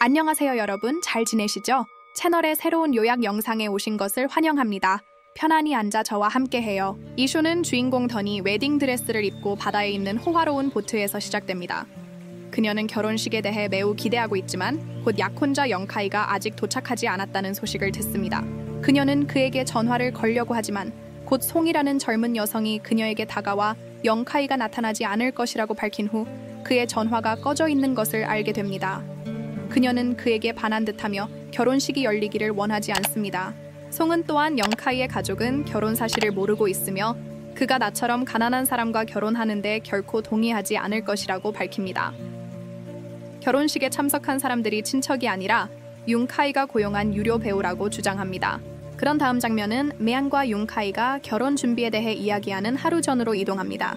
안녕하세요 여러분, 잘 지내시죠? 채널의 새로운 요약 영상에 오신 것을 환영합니다. 편안히 앉아 저와 함께해요. 이 쇼는 주인공 던이 웨딩드레스를 입고 바다에 있는 호화로운 보트에서 시작됩니다. 그녀는 결혼식에 대해 매우 기대하고 있지만 곧 약혼자 영카이가 아직 도착하지 않았다는 소식을 듣습니다. 그녀는 그에게 전화를 걸려고 하지만 곧 송이라는 젊은 여성이 그녀에게 다가와 영카이가 나타나지 않을 것이라고 밝힌 후 그의 전화가 꺼져 있는 것을 알게 됩니다. 그녀는 그에게 반한 듯하며 결혼식이 열리기를 원하지 않습니다. 송은 또한 영카이의 가족은 결혼 사실을 모르고 있으며 그가 나처럼 가난한 사람과 결혼하는데 결코 동의하지 않을 것이라고 밝힙니다. 결혼식에 참석한 사람들이 친척이 아니라 융카이가 고용한 유료 배우라고 주장합니다. 그런 다음 장면은 메안과 융카이가 결혼 준비에 대해 이야기하는 하루 전으로 이동합니다.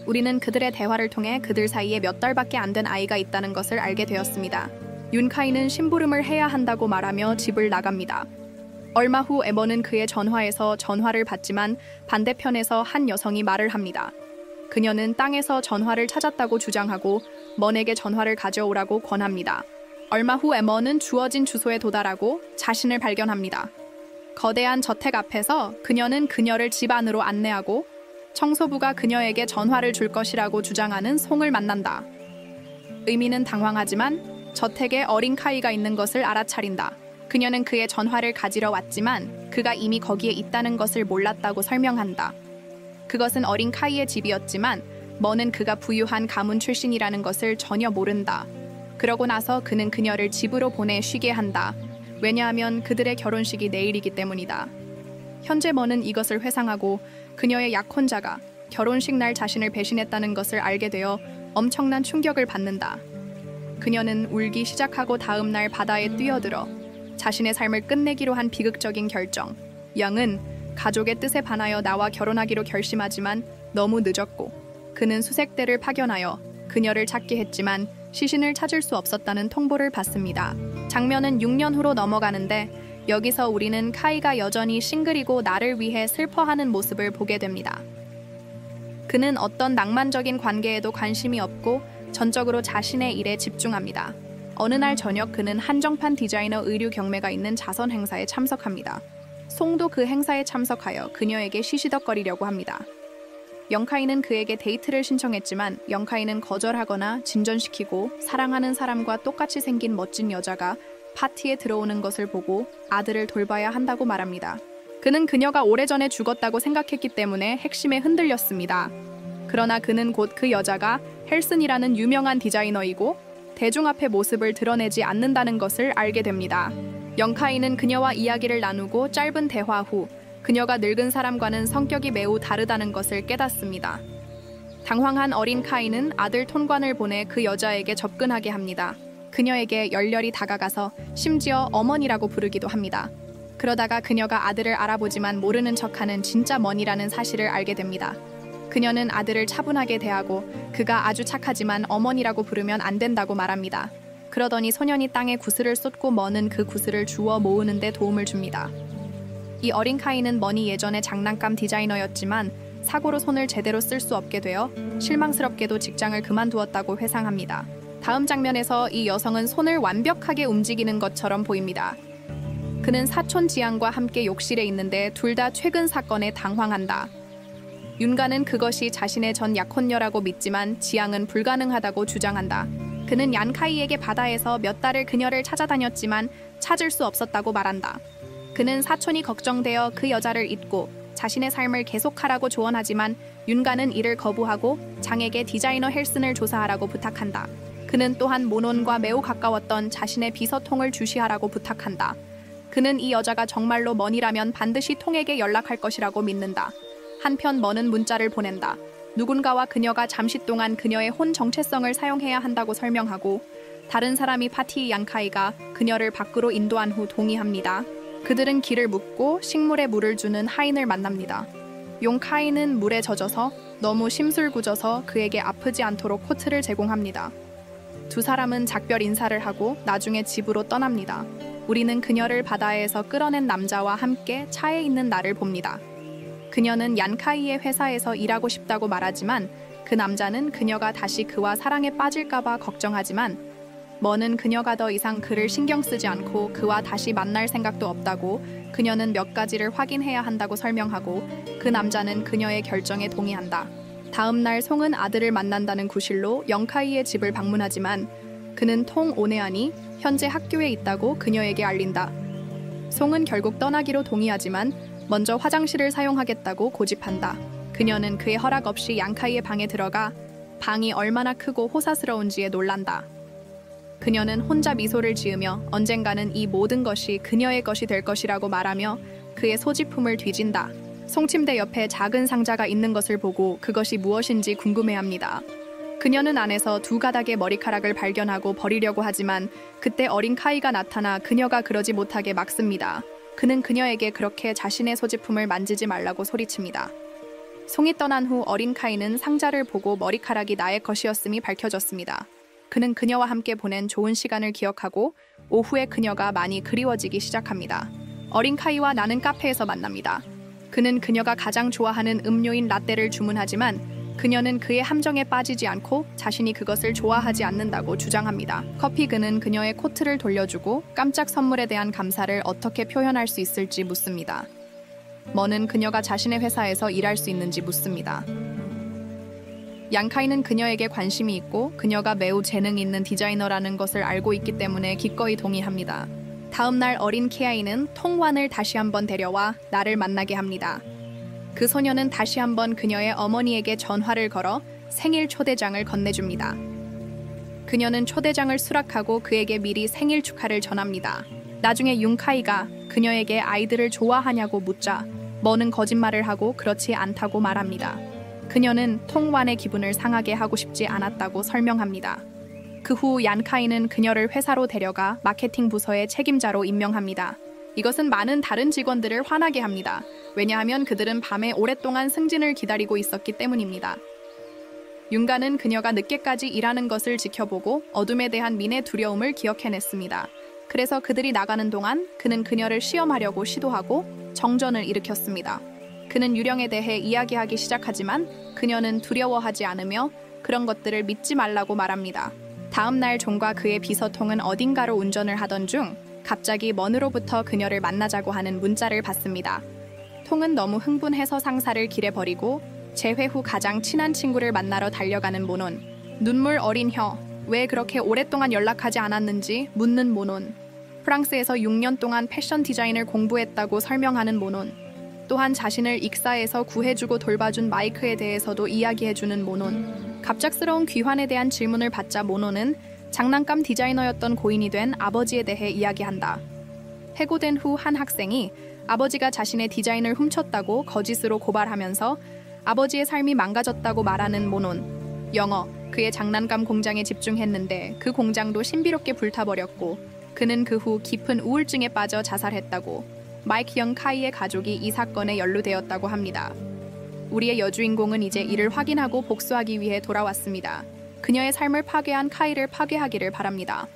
우리는 그들의 대화를 통해 그들 사이에 몇 달밖에 안 된 아이가 있다는 것을 알게 되었습니다. 윤카이는 심부름을 해야 한다고 말하며 집을 나갑니다. 얼마 후 에머는 그의 전화에서 전화를 받지만 반대편에서 한 여성이 말을 합니다. 그녀는 땅에서 전화를 찾았다고 주장하고 먼에게 전화를 가져오라고 권합니다. 얼마 후 에머는 주어진 주소에 도달하고 자신을 발견합니다. 거대한 저택 앞에서 그녀는 그녀를 집 안으로 안내하고 청소부가 그녀에게 전화를 줄 것이라고 주장하는 송을 만난다. 의미는 당황하지만 저택에 어린 카이가 있는 것을 알아차린다. 그녀는 그의 전화를 가지러 왔지만 그가 이미 거기에 있다는 것을 몰랐다고 설명한다. 그것은 어린 카이의 집이었지만 먼은 그가 부유한 가문 출신이라는 것을 전혀 모른다. 그러고 나서 그는 그녀를 집으로 보내 쉬게 한다. 왜냐하면 그들의 결혼식이 내일이기 때문이다. 현재 먼은 이것을 회상하고 그녀의 약혼자가 결혼식 날 자신을 배신했다는 것을 알게 되어 엄청난 충격을 받는다. 그녀는 울기 시작하고 다음 날 바다에 뛰어들어 자신의 삶을 끝내기로 한 비극적인 결정. 영은 가족의 뜻에 반하여 나와 결혼하기로 결심하지만 너무 늦었고 그는 수색대를 파견하여 그녀를 찾게 했지만 시신을 찾을 수 없었다는 통보를 받습니다. 장면은 6년 후로 넘어가는데 여기서 우리는 카이가 여전히 싱글이고 나를 위해 슬퍼하는 모습을 보게 됩니다. 그는 어떤 낭만적인 관계에도 관심이 없고 전적으로 자신의 일에 집중합니다. 어느 날 저녁 그는 한정판 디자이너 의류 경매가 있는 자선 행사에 참석합니다. 송도 그 행사에 참석하여 그녀에게 시시덕거리려고 합니다. 영카이는 그에게 데이트를 신청했지만 영카이는 거절하거나 진전시키고 사랑하는 사람과 똑같이 생긴 멋진 여자가 파티에 들어오는 것을 보고 아들을 돌봐야 한다고 말합니다. 그는 그녀가 오래전에 죽었다고 생각했기 때문에 핵심에 흔들렸습니다. 그러나 그는 곧 그 여자가 헬슨이라는 유명한 디자이너이고 대중 앞에 모습을 드러내지 않는다는 것을 알게 됩니다. 영카이는 그녀와 이야기를 나누고 짧은 대화 후 그녀가 늙은 사람과는 성격이 매우 다르다는 것을 깨닫습니다. 당황한 어린 카이는 아들 톤관을 보내 그 여자에게 접근하게 합니다. 그녀에게 열렬히 다가가서 심지어 어머니라고 부르기도 합니다. 그러다가 그녀가 아들을 알아보지만 모르는 척하는 진짜 머니라는 사실을 알게 됩니다. 그녀는 아들을 차분하게 대하고 그가 아주 착하지만 어머니라고 부르면 안 된다고 말합니다. 그러더니 소년이 땅에 구슬을 쏟고 머는 그 구슬을 주워 모으는 데 도움을 줍니다. 이 어린 카이는 머니 예전에 장난감 디자이너였지만 사고로 손을 제대로 쓸 수 없게 되어 실망스럽게도 직장을 그만두었다고 회상합니다. 다음 장면에서 이 여성은 손을 완벽하게 움직이는 것처럼 보입니다. 그는 사촌 지앙과 함께 욕실에 있는데 둘 다 최근 사건에 당황한다. 윤가는 그것이 자신의 전 약혼녀라고 믿지만 지앙은 불가능하다고 주장한다. 그는 얀카이에게 바다에서 몇 달을 그녀를 찾아다녔지만 찾을 수 없었다고 말한다. 그는 사촌이 걱정되어 그 여자를 잊고 자신의 삶을 계속하라고 조언하지만 윤가는 이를 거부하고 장에게 디자이너 헬슨을 조사하라고 부탁한다. 그는 또한 모논과 매우 가까웠던 자신의 비서통을 주시하라고 부탁한다. 그는 이 여자가 정말로 머니라면 반드시 통에게 연락할 것이라고 믿는다. 한편 머는 문자를 보낸다. 누군가와 그녀가 잠시 동안 그녀의 혼 정체성을 사용해야 한다고 설명하고 다른 사람이 파티 양카이가 그녀를 밖으로 인도한 후 동의합니다. 그들은 길을 묻고 식물에 물을 주는 하인을 만납니다. 용카이는 물에 젖어서 너무 심술궂어서 그에게 아프지 않도록 코트를 제공합니다. 두 사람은 작별 인사를 하고 나중에 집으로 떠납니다. 우리는 그녀를 바다에서 끌어낸 남자와 함께 차에 있는 나를 봅니다. 그녀는 얀카이의 회사에서 일하고 싶다고 말하지만 그 남자는 그녀가 다시 그와 사랑에 빠질까봐 걱정하지만 머는 그녀가 더 이상 그를 신경 쓰지 않고 그와 다시 만날 생각도 없다고, 그녀는 몇 가지를 확인해야 한다고 설명하고 그 남자는 그녀의 결정에 동의한다. 다음 날 송은 아들을 만난다는 구실로 영카이의 집을 방문하지만 그는 통 오네안이 현재 학교에 있다고 그녀에게 알린다. 송은 결국 떠나기로 동의하지만 먼저 화장실을 사용하겠다고 고집한다. 그녀는 그의 허락 없이 양카이의 방에 들어가 방이 얼마나 크고 호사스러운지에 놀란다. 그녀는 혼자 미소를 지으며 언젠가는 이 모든 것이 그녀의 것이 될 것이라고 말하며 그의 소지품을 뒤진다. 송침대 옆에 작은 상자가 있는 것을 보고 그것이 무엇인지 궁금해합니다. 그녀는 안에서 두 가닥의 머리카락을 발견하고 버리려고 하지만 그때 어린 카이가 나타나 그녀가 그러지 못하게 막습니다. 그는 그녀에게 그렇게 자신의 소지품을 만지지 말라고 소리칩니다. 송이 떠난 후 어린 카이는 상자를 보고 머리카락이 나의 것이었음이 밝혀졌습니다. 그는 그녀와 함께 보낸 좋은 시간을 기억하고 오후에 그녀가 많이 그리워지기 시작합니다. 어린 카이와 나는 카페에서 만납니다. 그는 그녀가 가장 좋아하는 음료인 라떼를 주문하지만 그녀는 그의 함정에 빠지지 않고 자신이 그것을 좋아하지 않는다고 주장합니다. 그는 그녀의 코트를 돌려주고 깜짝 선물에 대한 감사를 어떻게 표현할 수 있을지 묻습니다. 머는 그녀가 자신의 회사에서 일할 수 있는지 묻습니다. 양카이는 그녀에게 관심이 있고 그녀가 매우 재능 있는 디자이너라는 것을 알고 있기 때문에 기꺼이 동의합니다. 다음 날 어린 키아이는 통완을 다시 한번 데려와 나를 만나게 합니다. 그 소녀는 다시 한번 그녀의 어머니에게 전화를 걸어 생일 초대장을 건네줍니다. 그녀는 초대장을 수락하고 그에게 미리 생일 축하를 전합니다. 나중에 융카이가 그녀에게 아이들을 좋아하냐고 묻자 머는 거짓말을 하고 그렇지 않다고 말합니다. 그녀는 통완의 기분을 상하게 하고 싶지 않았다고 설명합니다. 그 후 얀카이는 그녀를 회사로 데려가 마케팅 부서의 책임자로 임명합니다. 이것은 많은 다른 직원들을 화나게 합니다. 왜냐하면 그들은 밤에 오랫동안 승진을 기다리고 있었기 때문입니다. 윤가는 그녀가 늦게까지 일하는 것을 지켜보고 어둠에 대한 민의 두려움을 기억해냈습니다. 그래서 그들이 나가는 동안 그는 그녀를 시험하려고 시도하고 정전을 일으켰습니다. 그는 유령에 대해 이야기하기 시작하지만 그녀는 두려워하지 않으며 그런 것들을 믿지 말라고 말합니다. 다음 날 존과 그의 비서통은 어딘가로 운전을 하던 중 갑자기 먼으로부터 그녀를 만나자고 하는 문자를 받습니다. 통은 너무 흥분해서 상사를 길에 버리고 재회 후 가장 친한 친구를 만나러 달려가는 모논. 눈물 어린 혀, 왜 그렇게 오랫동안 연락하지 않았는지 묻는 모논. 프랑스에서 6년 동안 패션 디자인을 공부했다고 설명하는 모논. 또한 자신을 익사에서 구해주고 돌봐준 마이크에 대해서도 이야기해주는 모논. 갑작스러운 귀환에 대한 질문을 받자 모논은 장난감 디자이너였던 고인이 된 아버지에 대해 이야기한다. 해고된 후 한 학생이 아버지가 자신의 디자인을 훔쳤다고 거짓으로 고발하면서 아버지의 삶이 망가졌다고 말하는 모논. 영어, 그의 장난감 공장에 집중했는데 그 공장도 신비롭게 불타버렸고 그는 그 후 깊은 우울증에 빠져 자살했다고. 마이크 영 카이의 가족이 이 사건에 연루되었다고 합니다. 우리의 여주인공은 이제 이를 확인하고 복수하기 위해 돌아왔습니다. 그녀의 삶을 파괴한 카이를 파괴하기를 바랍니다.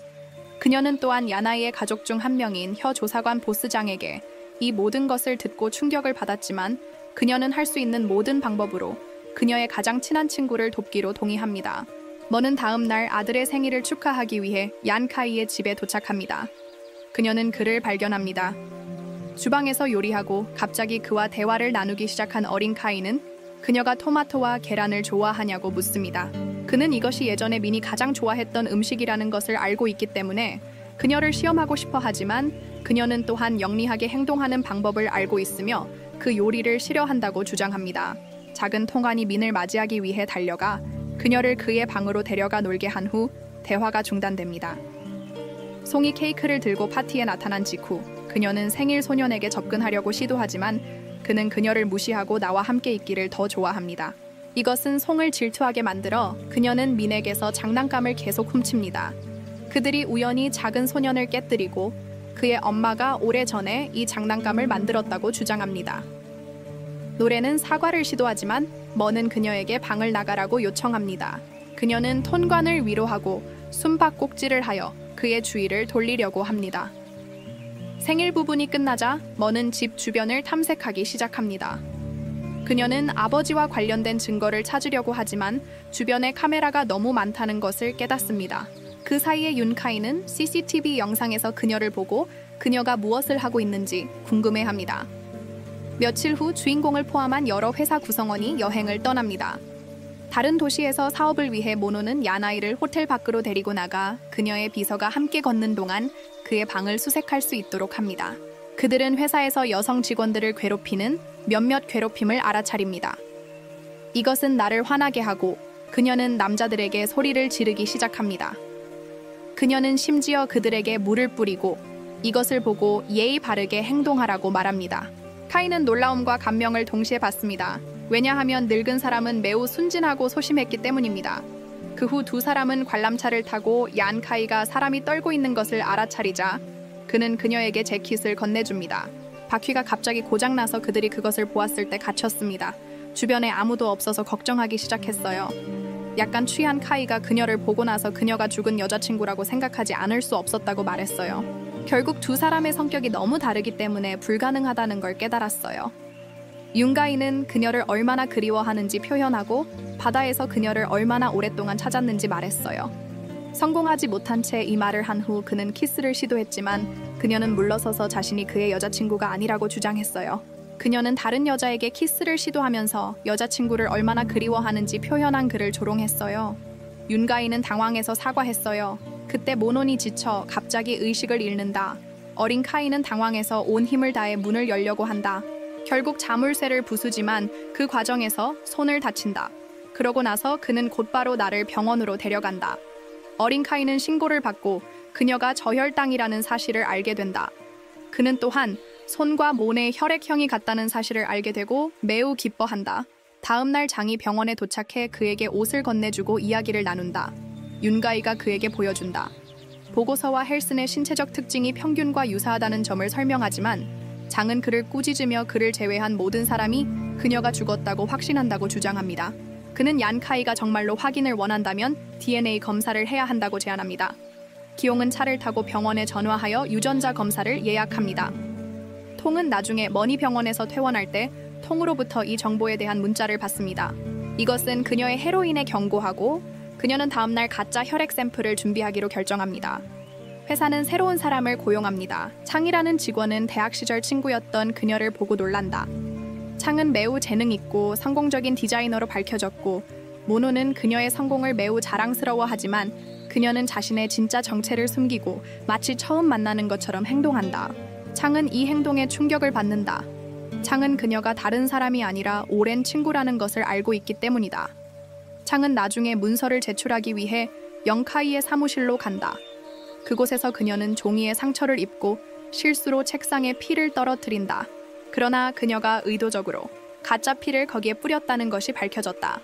그녀는 또한 야나이의 가족 중 한 명인 혀 조사관 보스장에게 이 모든 것을 듣고 충격을 받았지만 그녀는 할 수 있는 모든 방법으로 그녀의 가장 친한 친구를 돕기로 동의합니다. 머는 다음 날 아들의 생일을 축하하기 위해 얀카이의 집에 도착합니다. 그녀는 그를 발견합니다. 주방에서 요리하고 갑자기 그와 대화를 나누기 시작한 어린 카이는 그녀가 토마토와 계란을 좋아하냐고 묻습니다. 그는 이것이 예전에 민이 가장 좋아했던 음식이라는 것을 알고 있기 때문에 그녀를 시험하고 싶어 하지만 그녀는 또한 영리하게 행동하는 방법을 알고 있으며 그 요리를 싫어한다고 주장합니다. 작은 통안이 민을 맞이하기 위해 달려가 그녀를 그의 방으로 데려가 놀게 한 후 대화가 중단됩니다. 송이 케이크를 들고 파티에 나타난 직후 그녀는 생일 소년에게 접근하려고 시도하지만 그는 그녀를 무시하고 나와 함께 있기를 더 좋아합니다. 이것은 송을 질투하게 만들어 그녀는 민에게서 장난감을 계속 훔칩니다. 그들이 우연히 작은 소년을 깨뜨리고 그의 엄마가 오래전에 이 장난감을 만들었다고 주장합니다. 노래는 사과를 시도하지만 머는 그녀에게 방을 나가라고 요청합니다. 그녀는 톤관을 위로하고 숨바꼭질을 하여 그의 주의를 돌리려고 합니다. 생일 부분이 끝나자 머는 집 주변을 탐색하기 시작합니다. 그녀는 아버지와 관련된 증거를 찾으려고 하지만 주변에 카메라가 너무 많다는 것을 깨닫습니다. 그 사이에 윤카이는 CCTV 영상에서 그녀를 보고 그녀가 무엇을 하고 있는지 궁금해합니다. 며칠 후 주인공을 포함한 여러 회사 구성원이 여행을 떠납니다. 다른 도시에서 사업을 위해 모노는 야나이를 호텔 밖으로 데리고 나가 그녀의 비서가 함께 걷는 동안 그의 방을 수색할 수 있도록 합니다. 그들은 회사에서 여성 직원들을 괴롭히는 몇몇 괴롭힘을 알아차립니다. 이것은 나를 화나게 하고 그녀는 남자들에게 소리를 지르기 시작합니다. 그녀는 심지어 그들에게 물을 뿌리고 이것을 보고 예의 바르게 행동하라고 말합니다. 카이는 놀라움과 감명을 동시에 받습니다. 왜냐하면 늙은 사람은 매우 순진하고 소심했기 때문입니다. 그 후 두 사람은 관람차를 타고 얀카이가 사람이 떨고 있는 것을 알아차리자 그는 그녀에게 재킷을 건네줍니다. 바퀴가 갑자기 고장나서 그들이 그것을 보았을 때 갇혔습니다. 주변에 아무도 없어서 걱정하기 시작했어요. 약간 취한 카이가 그녀를 보고 나서 그녀가 죽은 여자친구라고 생각하지 않을 수 없었다고 말했어요. 결국 두 사람의 성격이 너무 다르기 때문에 불가능하다는 걸 깨달았어요. 윤가이는 그녀를 얼마나 그리워하는지 표현하고 바다에서 그녀를 얼마나 오랫동안 찾았는지 말했어요. 성공하지 못한 채 이 말을 한 후 그는 키스를 시도했지만 그녀는 물러서서 자신이 그의 여자친구가 아니라고 주장했어요. 그녀는 다른 여자에게 키스를 시도하면서 여자친구를 얼마나 그리워하는지 표현한 글을 조롱했어요. 윤가이는 당황해서 사과했어요. 그때 모논이 지쳐 갑자기 의식을 잃는다. 어린 카이는 당황해서 온 힘을 다해 문을 열려고 한다. 결국 자물쇠를 부수지만 그 과정에서 손을 다친다. 그러고 나서 그는 곧바로 나를 병원으로 데려간다. 어린 카이는 신고를 받고 그녀가 저혈당이라는 사실을 알게 된다. 그는 또한 손과 몸에 혈액형이 같다는 사실을 알게 되고 매우 기뻐한다. 다음 날 장이 병원에 도착해 그에게 옷을 건네주고 이야기를 나눈다. 윤가이가 그에게 보여준다. 보고서와 헬슨의 신체적 특징이 평균과 유사하다는 점을 설명하지만 장은 그를 꾸짖으며 그를 제외한 모든 사람이 그녀가 죽었다고 확신한다고 주장합니다. 그는 얀카이가 정말로 확인을 원한다면 DNA 검사를 해야 한다고 제안합니다. 기용은 차를 타고 병원에 전화하여 유전자 검사를 예약합니다. 통은 나중에 머니 병원에서 퇴원할 때 통으로부터 이 정보에 대한 문자를 받습니다. 이것은 그녀의 헤로인에 경고하고 그녀는 다음날 가짜 혈액 샘플을 준비하기로 결정합니다. 회사는 새로운 사람을 고용합니다. 창이라는 직원은 대학 시절 친구였던 그녀를 보고 놀란다. 창은 매우 재능 있고 성공적인 디자이너로 밝혀졌고 모노는 그녀의 성공을 매우 자랑스러워하지만 그녀는 자신의 진짜 정체를 숨기고 마치 처음 만나는 것처럼 행동한다. 창은 이 행동에 충격을 받는다. 창은 그녀가 다른 사람이 아니라 오랜 친구라는 것을 알고 있기 때문이다. 창은 나중에 문서를 제출하기 위해 영카이의 사무실로 간다. 그곳에서 그녀는 종이에 상처를 입고 실수로 책상에 피를 떨어뜨린다. 그러나 그녀가 의도적으로 가짜 피를 거기에 뿌렸다는 것이 밝혀졌다.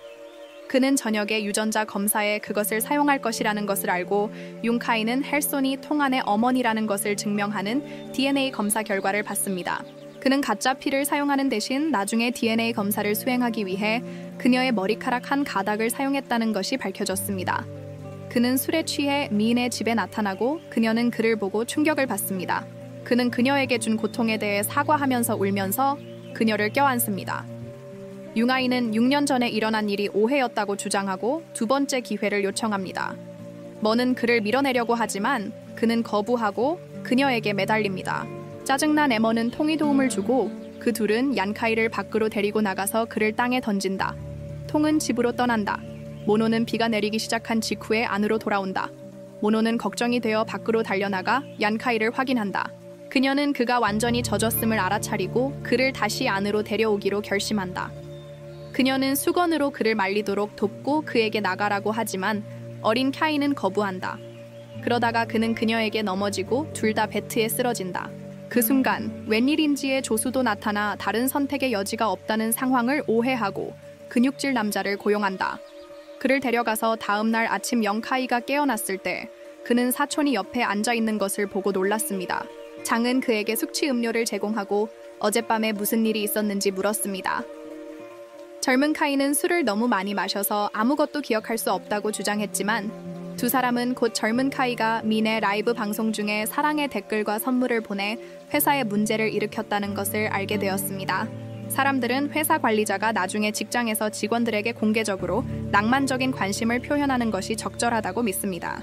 그는 저녁에 유전자 검사에 그것을 사용할 것이라는 것을 알고 윤카이는 헬손이 통안의 어머니라는 것을 증명하는 DNA 검사 결과를 받습니다. 그는 가짜 피를 사용하는 대신 나중에 DNA 검사를 수행하기 위해 그녀의 머리카락 한 가닥을 사용했다는 것이 밝혀졌습니다. 그는 술에 취해 미인의 집에 나타나고 그녀는 그를 보고 충격을 받습니다. 그는 그녀에게 준 고통에 대해 사과하면서 울면서 그녀를 껴안습니다. 윤아이는 6년 전에 일어난 일이 오해였다고 주장하고 두 번째 기회를 요청합니다. 머는 그를 밀어내려고 하지만 그는 거부하고 그녀에게 매달립니다. 짜증난 에머는 통이 도움을 주고 그 둘은 얀카이를 밖으로 데리고 나가서 그를 땅에 던진다. 통은 집으로 떠난다. 모노는 비가 내리기 시작한 직후에 안으로 돌아온다. 모노는 걱정이 되어 밖으로 달려나가 얀카이를 확인한다. 그녀는 그가 완전히 젖었음을 알아차리고 그를 다시 안으로 데려오기로 결심한다. 그녀는 수건으로 그를 말리도록 돕고 그에게 나가라고 하지만 어린 카이는 거부한다. 그러다가 그는 그녀에게 넘어지고 둘 다 배트에 쓰러진다. 그 순간 웬일인지의 조수도 나타나 다른 선택의 여지가 없다는 상황을 오해하고 근육질 남자를 고용한다. 그를 데려가서 다음 날 아침 영카이가 깨어났을 때 그는 사촌이 옆에 앉아있는 것을 보고 놀랐습니다. 장은 그에게 숙취 음료를 제공하고 어젯밤에 무슨 일이 있었는지 물었습니다. 젊은 카이는 술을 너무 많이 마셔서 아무것도 기억할 수 없다고 주장했지만 두 사람은 곧 젊은 카이가 민의 라이브 방송 중에 사랑의 댓글과 선물을 보내 회사에 문제를 일으켰다는 것을 알게 되었습니다. 사람들은 회사 관리자가 나중에 직장에서 직원들에게 공개적으로 낭만적인 관심을 표현하는 것이 적절하다고 믿습니다.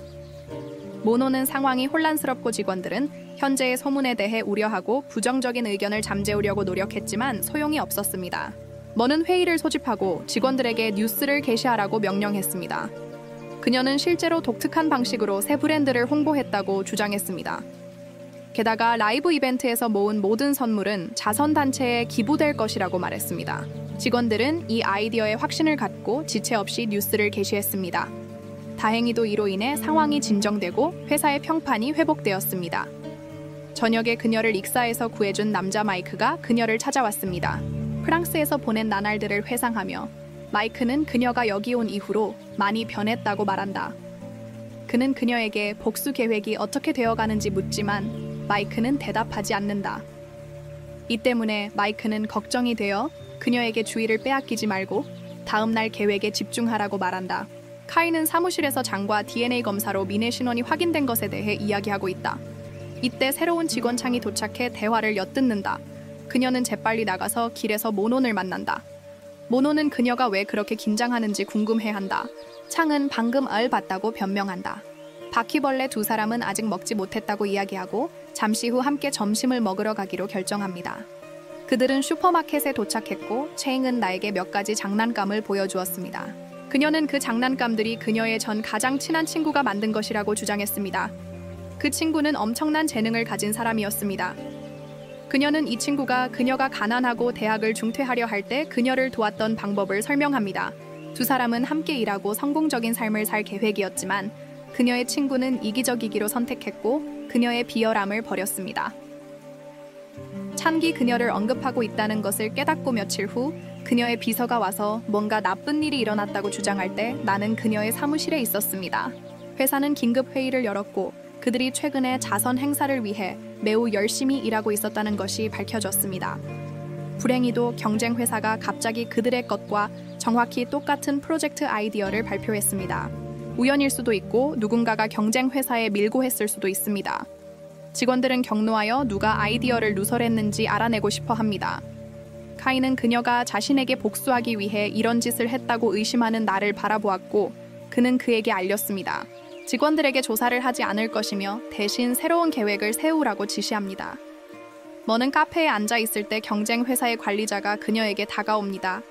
모노는 상황이 혼란스럽고 직원들은 현재의 소문에 대해 우려하고 부정적인 의견을 잠재우려고 노력했지만 소용이 없었습니다. 머는 회의를 소집하고 직원들에게 뉴스를 게시하라고 명령했습니다. 그녀는 실제로 독특한 방식으로 새 브랜드를 홍보했다고 주장했습니다. 게다가 라이브 이벤트에서 모은 모든 선물은 자선단체에 기부될 것이라고 말했습니다. 직원들은 이 아이디어에 확신을 갖고 지체 없이 뉴스를 게시했습니다. 다행히도 이로 인해 상황이 진정되고 회사의 평판이 회복되었습니다. 저녁에 그녀를 익사해서 구해준 남자 마이크가 그녀를 찾아왔습니다. 프랑스에서 보낸 나날들을 회상하며 마이크는 그녀가 여기 온 이후로 많이 변했다고 말한다. 그는 그녀에게 복수 계획이 어떻게 되어가는지 묻지만 마이크는 대답하지 않는다. 이 때문에 마이크는 걱정이 되어 그녀에게 주의를 빼앗기지 말고 다음 날 계획에 집중하라고 말한다. 카이는 사무실에서 장과 DNA 검사로 미네 신원이 확인된 것에 대해 이야기하고 있다. 이때 새로운 직원 창이 도착해 대화를 엿듣는다. 그녀는 재빨리 나가서 길에서 모논을 만난다. 모논은 그녀가 왜 그렇게 긴장하는지 궁금해한다. 창은 방금 봤다고 변명한다. 바퀴벌레 두 사람은 아직 먹지 못했다고 이야기하고 잠시 후 함께 점심을 먹으러 가기로 결정합니다. 그들은 슈퍼마켓에 도착했고 채잉은 나에게 몇 가지 장난감을 보여주었습니다. 그녀는 그 장난감들이 그녀의 전 가장 친한 친구가 만든 것이라고 주장했습니다. 그 친구는 엄청난 재능을 가진 사람이었습니다. 그녀는 이 친구가 그녀가 가난하고 대학을 중퇴하려 할 때 그녀를 도왔던 방법을 설명합니다. 두 사람은 함께 일하고 성공적인 삶을 살 계획이었지만 그녀의 친구는 이기적이기로 선택했고 그녀의 비열함을 버렸습니다. 찬기 그녀를 언급하고 있다는 것을 깨닫고 며칠 후 그녀의 비서가 와서 뭔가 나쁜 일이 일어났다고 주장할 때 나는 그녀의 사무실에 있었습니다. 회사는 긴급 회의를 열었고 그들이 최근에 자선 행사를 위해 매우 열심히 일하고 있었다는 것이 밝혀졌습니다. 불행히도 경쟁 회사가 갑자기 그들의 것과 정확히 똑같은 프로젝트 아이디어를 발표했습니다. 우연일 수도 있고 누군가가 경쟁 회사에 밀고 했을 수도 있습니다. 직원들은 경로하여 누가 아이디어를 누설했는지 알아내고 싶어 합니다. 카이는 그녀가 자신에게 복수하기 위해 이런 짓을 했다고 의심하는 나를 바라보았고 그는 그에게 알렸습니다. 직원들에게 조사를 하지 않을 것이며 대신 새로운 계획을 세우라고 지시합니다. 머는 카페에 앉아 있을 때 경쟁 회사의 관리자가 그녀에게 다가옵니다.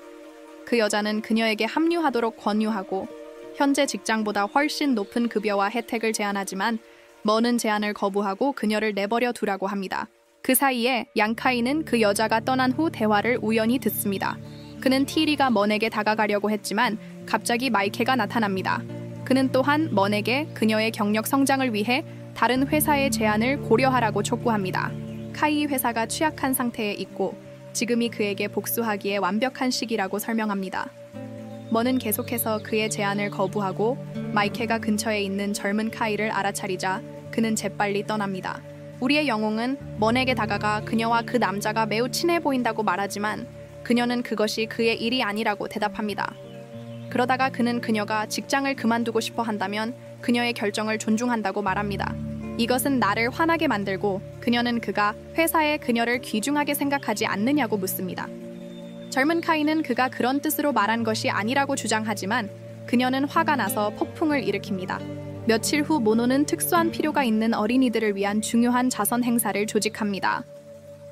그 여자는 그녀에게 합류하도록 권유하고 현재 직장보다 훨씬 높은 급여와 혜택을 제안하지만 머는 제안을 거부하고 그녀를 내버려 두라고 합니다. 그 사이에 양카이는 그 여자가 떠난 후 대화를 우연히 듣습니다. 그는 티리가 먼에게 다가가려고 했지만 갑자기 마이케가 나타납니다. 그는 또한 먼에게 그녀의 경력 성장을 위해 다른 회사의 제안을 고려하라고 촉구합니다. 카이 회사가 취약한 상태에 있고 지금이 그에게 복수하기에 완벽한 시기라고 설명합니다. 먼은 계속해서 그의 제안을 거부하고 마이케가 근처에 있는 젊은 카이를 알아차리자 그는 재빨리 떠납니다. 우리의 영웅은 먼에게 다가가 그녀와 그 남자가 매우 친해 보인다고 말하지만 그녀는 그것이 그의 일이 아니라고 대답합니다. 그러다가 그는 그녀가 직장을 그만두고 싶어 한다면 그녀의 결정을 존중한다고 말합니다. 이것은 나를 화나게 만들고 그녀는 그가 회사에 그녀를 귀중하게 생각하지 않느냐고 묻습니다. 젊은 카이는 그가 그런 뜻으로 말한 것이 아니라고 주장하지만 그녀는 화가 나서 폭풍을 일으킵니다. 며칠 후 모노는 특수한 필요가 있는 어린이들을 위한 중요한 자선 행사를 조직합니다.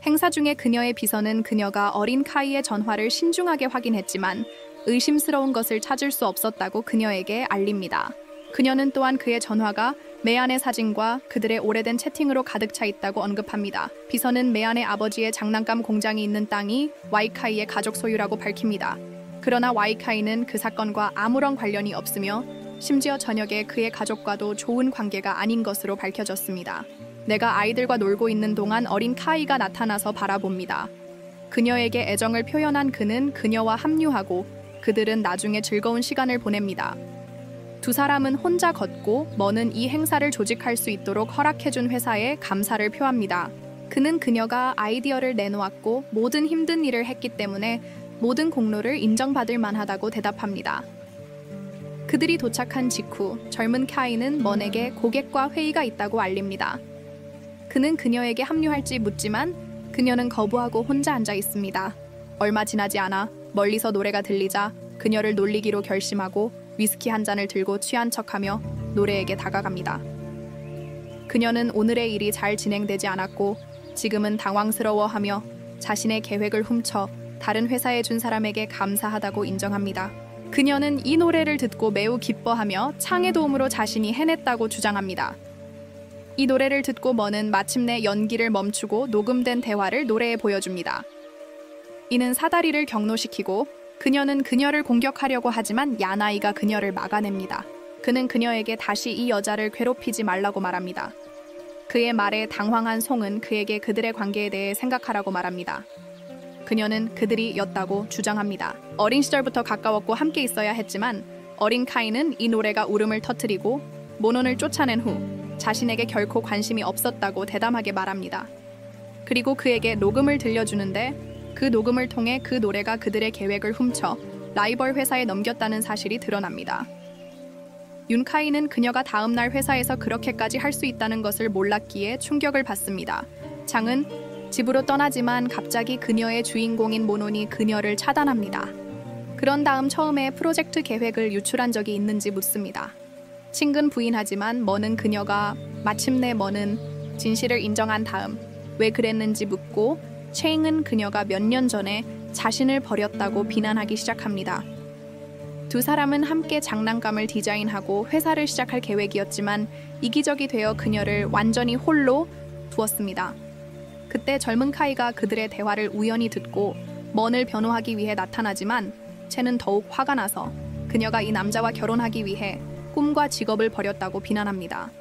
행사 중에 그녀의 비서는 그녀가 어린 카이의 전화를 신중하게 확인했지만 의심스러운 것을 찾을 수 없었다고 그녀에게 알립니다. 그녀는 또한 그의 전화가 메안의 사진과 그들의 오래된 채팅으로 가득 차 있다고 언급합니다. 비서는 메안의 아버지의 장난감 공장이 있는 땅이 와이카이의 가족 소유라고 밝힙니다. 그러나 와이카이는 그 사건과 아무런 관련이 없으며 심지어 저녁에 그의 가족과도 좋은 관계가 아닌 것으로 밝혀졌습니다. 내가 아이들과 놀고 있는 동안 어린 카이가 나타나서 바라봅니다. 그녀에게 애정을 표현한 그는 그녀와 합류하고 그들은 나중에 즐거운 시간을 보냅니다. 두 사람은 혼자 걷고 머는 이 행사를 조직할 수 있도록 허락해준 회사에 감사를 표합니다. 그는 그녀가 아이디어를 내놓았고 모든 힘든 일을 했기 때문에 모든 공로를 인정받을 만하다고 대답합니다. 그들이 도착한 직후 젊은 카이는 먼에게 고객과 회의가 있다고 알립니다. 그는 그녀에게 합류할지 묻지만 그녀는 거부하고 혼자 앉아 있습니다. 얼마 지나지 않아 멀리서 노래가 들리자 그녀를 놀리기로 결심하고 위스키 한 잔을 들고 취한 척하며 노래에게 다가갑니다. 그녀는 오늘의 일이 잘 진행되지 않았고 지금은 당황스러워하며 자신의 계획을 훔쳐 다른 회사에 준 사람에게 감사하다고 인정합니다. 그녀는 이 노래를 듣고 매우 기뻐하며 창의 도움으로 자신이 해냈다고 주장합니다. 이 노래를 듣고 머는 마침내 연기를 멈추고 녹음된 대화를 노래에 보여줍니다. 이는 사다리를 경로시키고 그녀는 그녀를 공격하려고 하지만 야나이가 그녀를 막아냅니다. 그는 그녀에게 다시 이 여자를 괴롭히지 말라고 말합니다. 그의 말에 당황한 송은 그에게 그들의 관계에 대해 생각하라고 말합니다. 그녀는 그들이 였다고 주장합니다. 어린 시절부터 가까웠고 함께 있어야 했지만 어린 카이는 이 노래가 울음을 터뜨리고 모논을 쫓아낸 후 자신에게 결코 관심이 없었다고 대담하게 말합니다. 그리고 그에게 녹음을 들려주는데 그 녹음을 통해 그 노래가 그들의 계획을 훔쳐 라이벌 회사에 넘겼다는 사실이 드러납니다. 윤카이는 그녀가 다음날 회사에서 그렇게까지 할 수 있다는 것을 몰랐기에 충격을 받습니다. 장은 집으로 떠나지만 갑자기 그녀의 주인공인 모논이 그녀를 차단합니다. 그런 다음 처음에 프로젝트 계획을 유출한 적이 있는지 묻습니다. 친근 부인하지만 머는 그녀가 마침내 머는 진실을 인정한 다음 왜 그랬는지 묻고 체잉은 그녀가 몇 년 전에 자신을 버렸다고 비난하기 시작합니다. 두 사람은 함께 장난감을 디자인하고 회사를 시작할 계획이었지만 이기적이 되어 그녀를 완전히 홀로 두었습니다. 그때 젊은 카이가 그들의 대화를 우연히 듣고 먼을 변호하기 위해 나타나지만 채는 더욱 화가 나서 그녀가 이 남자와 결혼하기 위해 꿈과 직업을 버렸다고 비난합니다.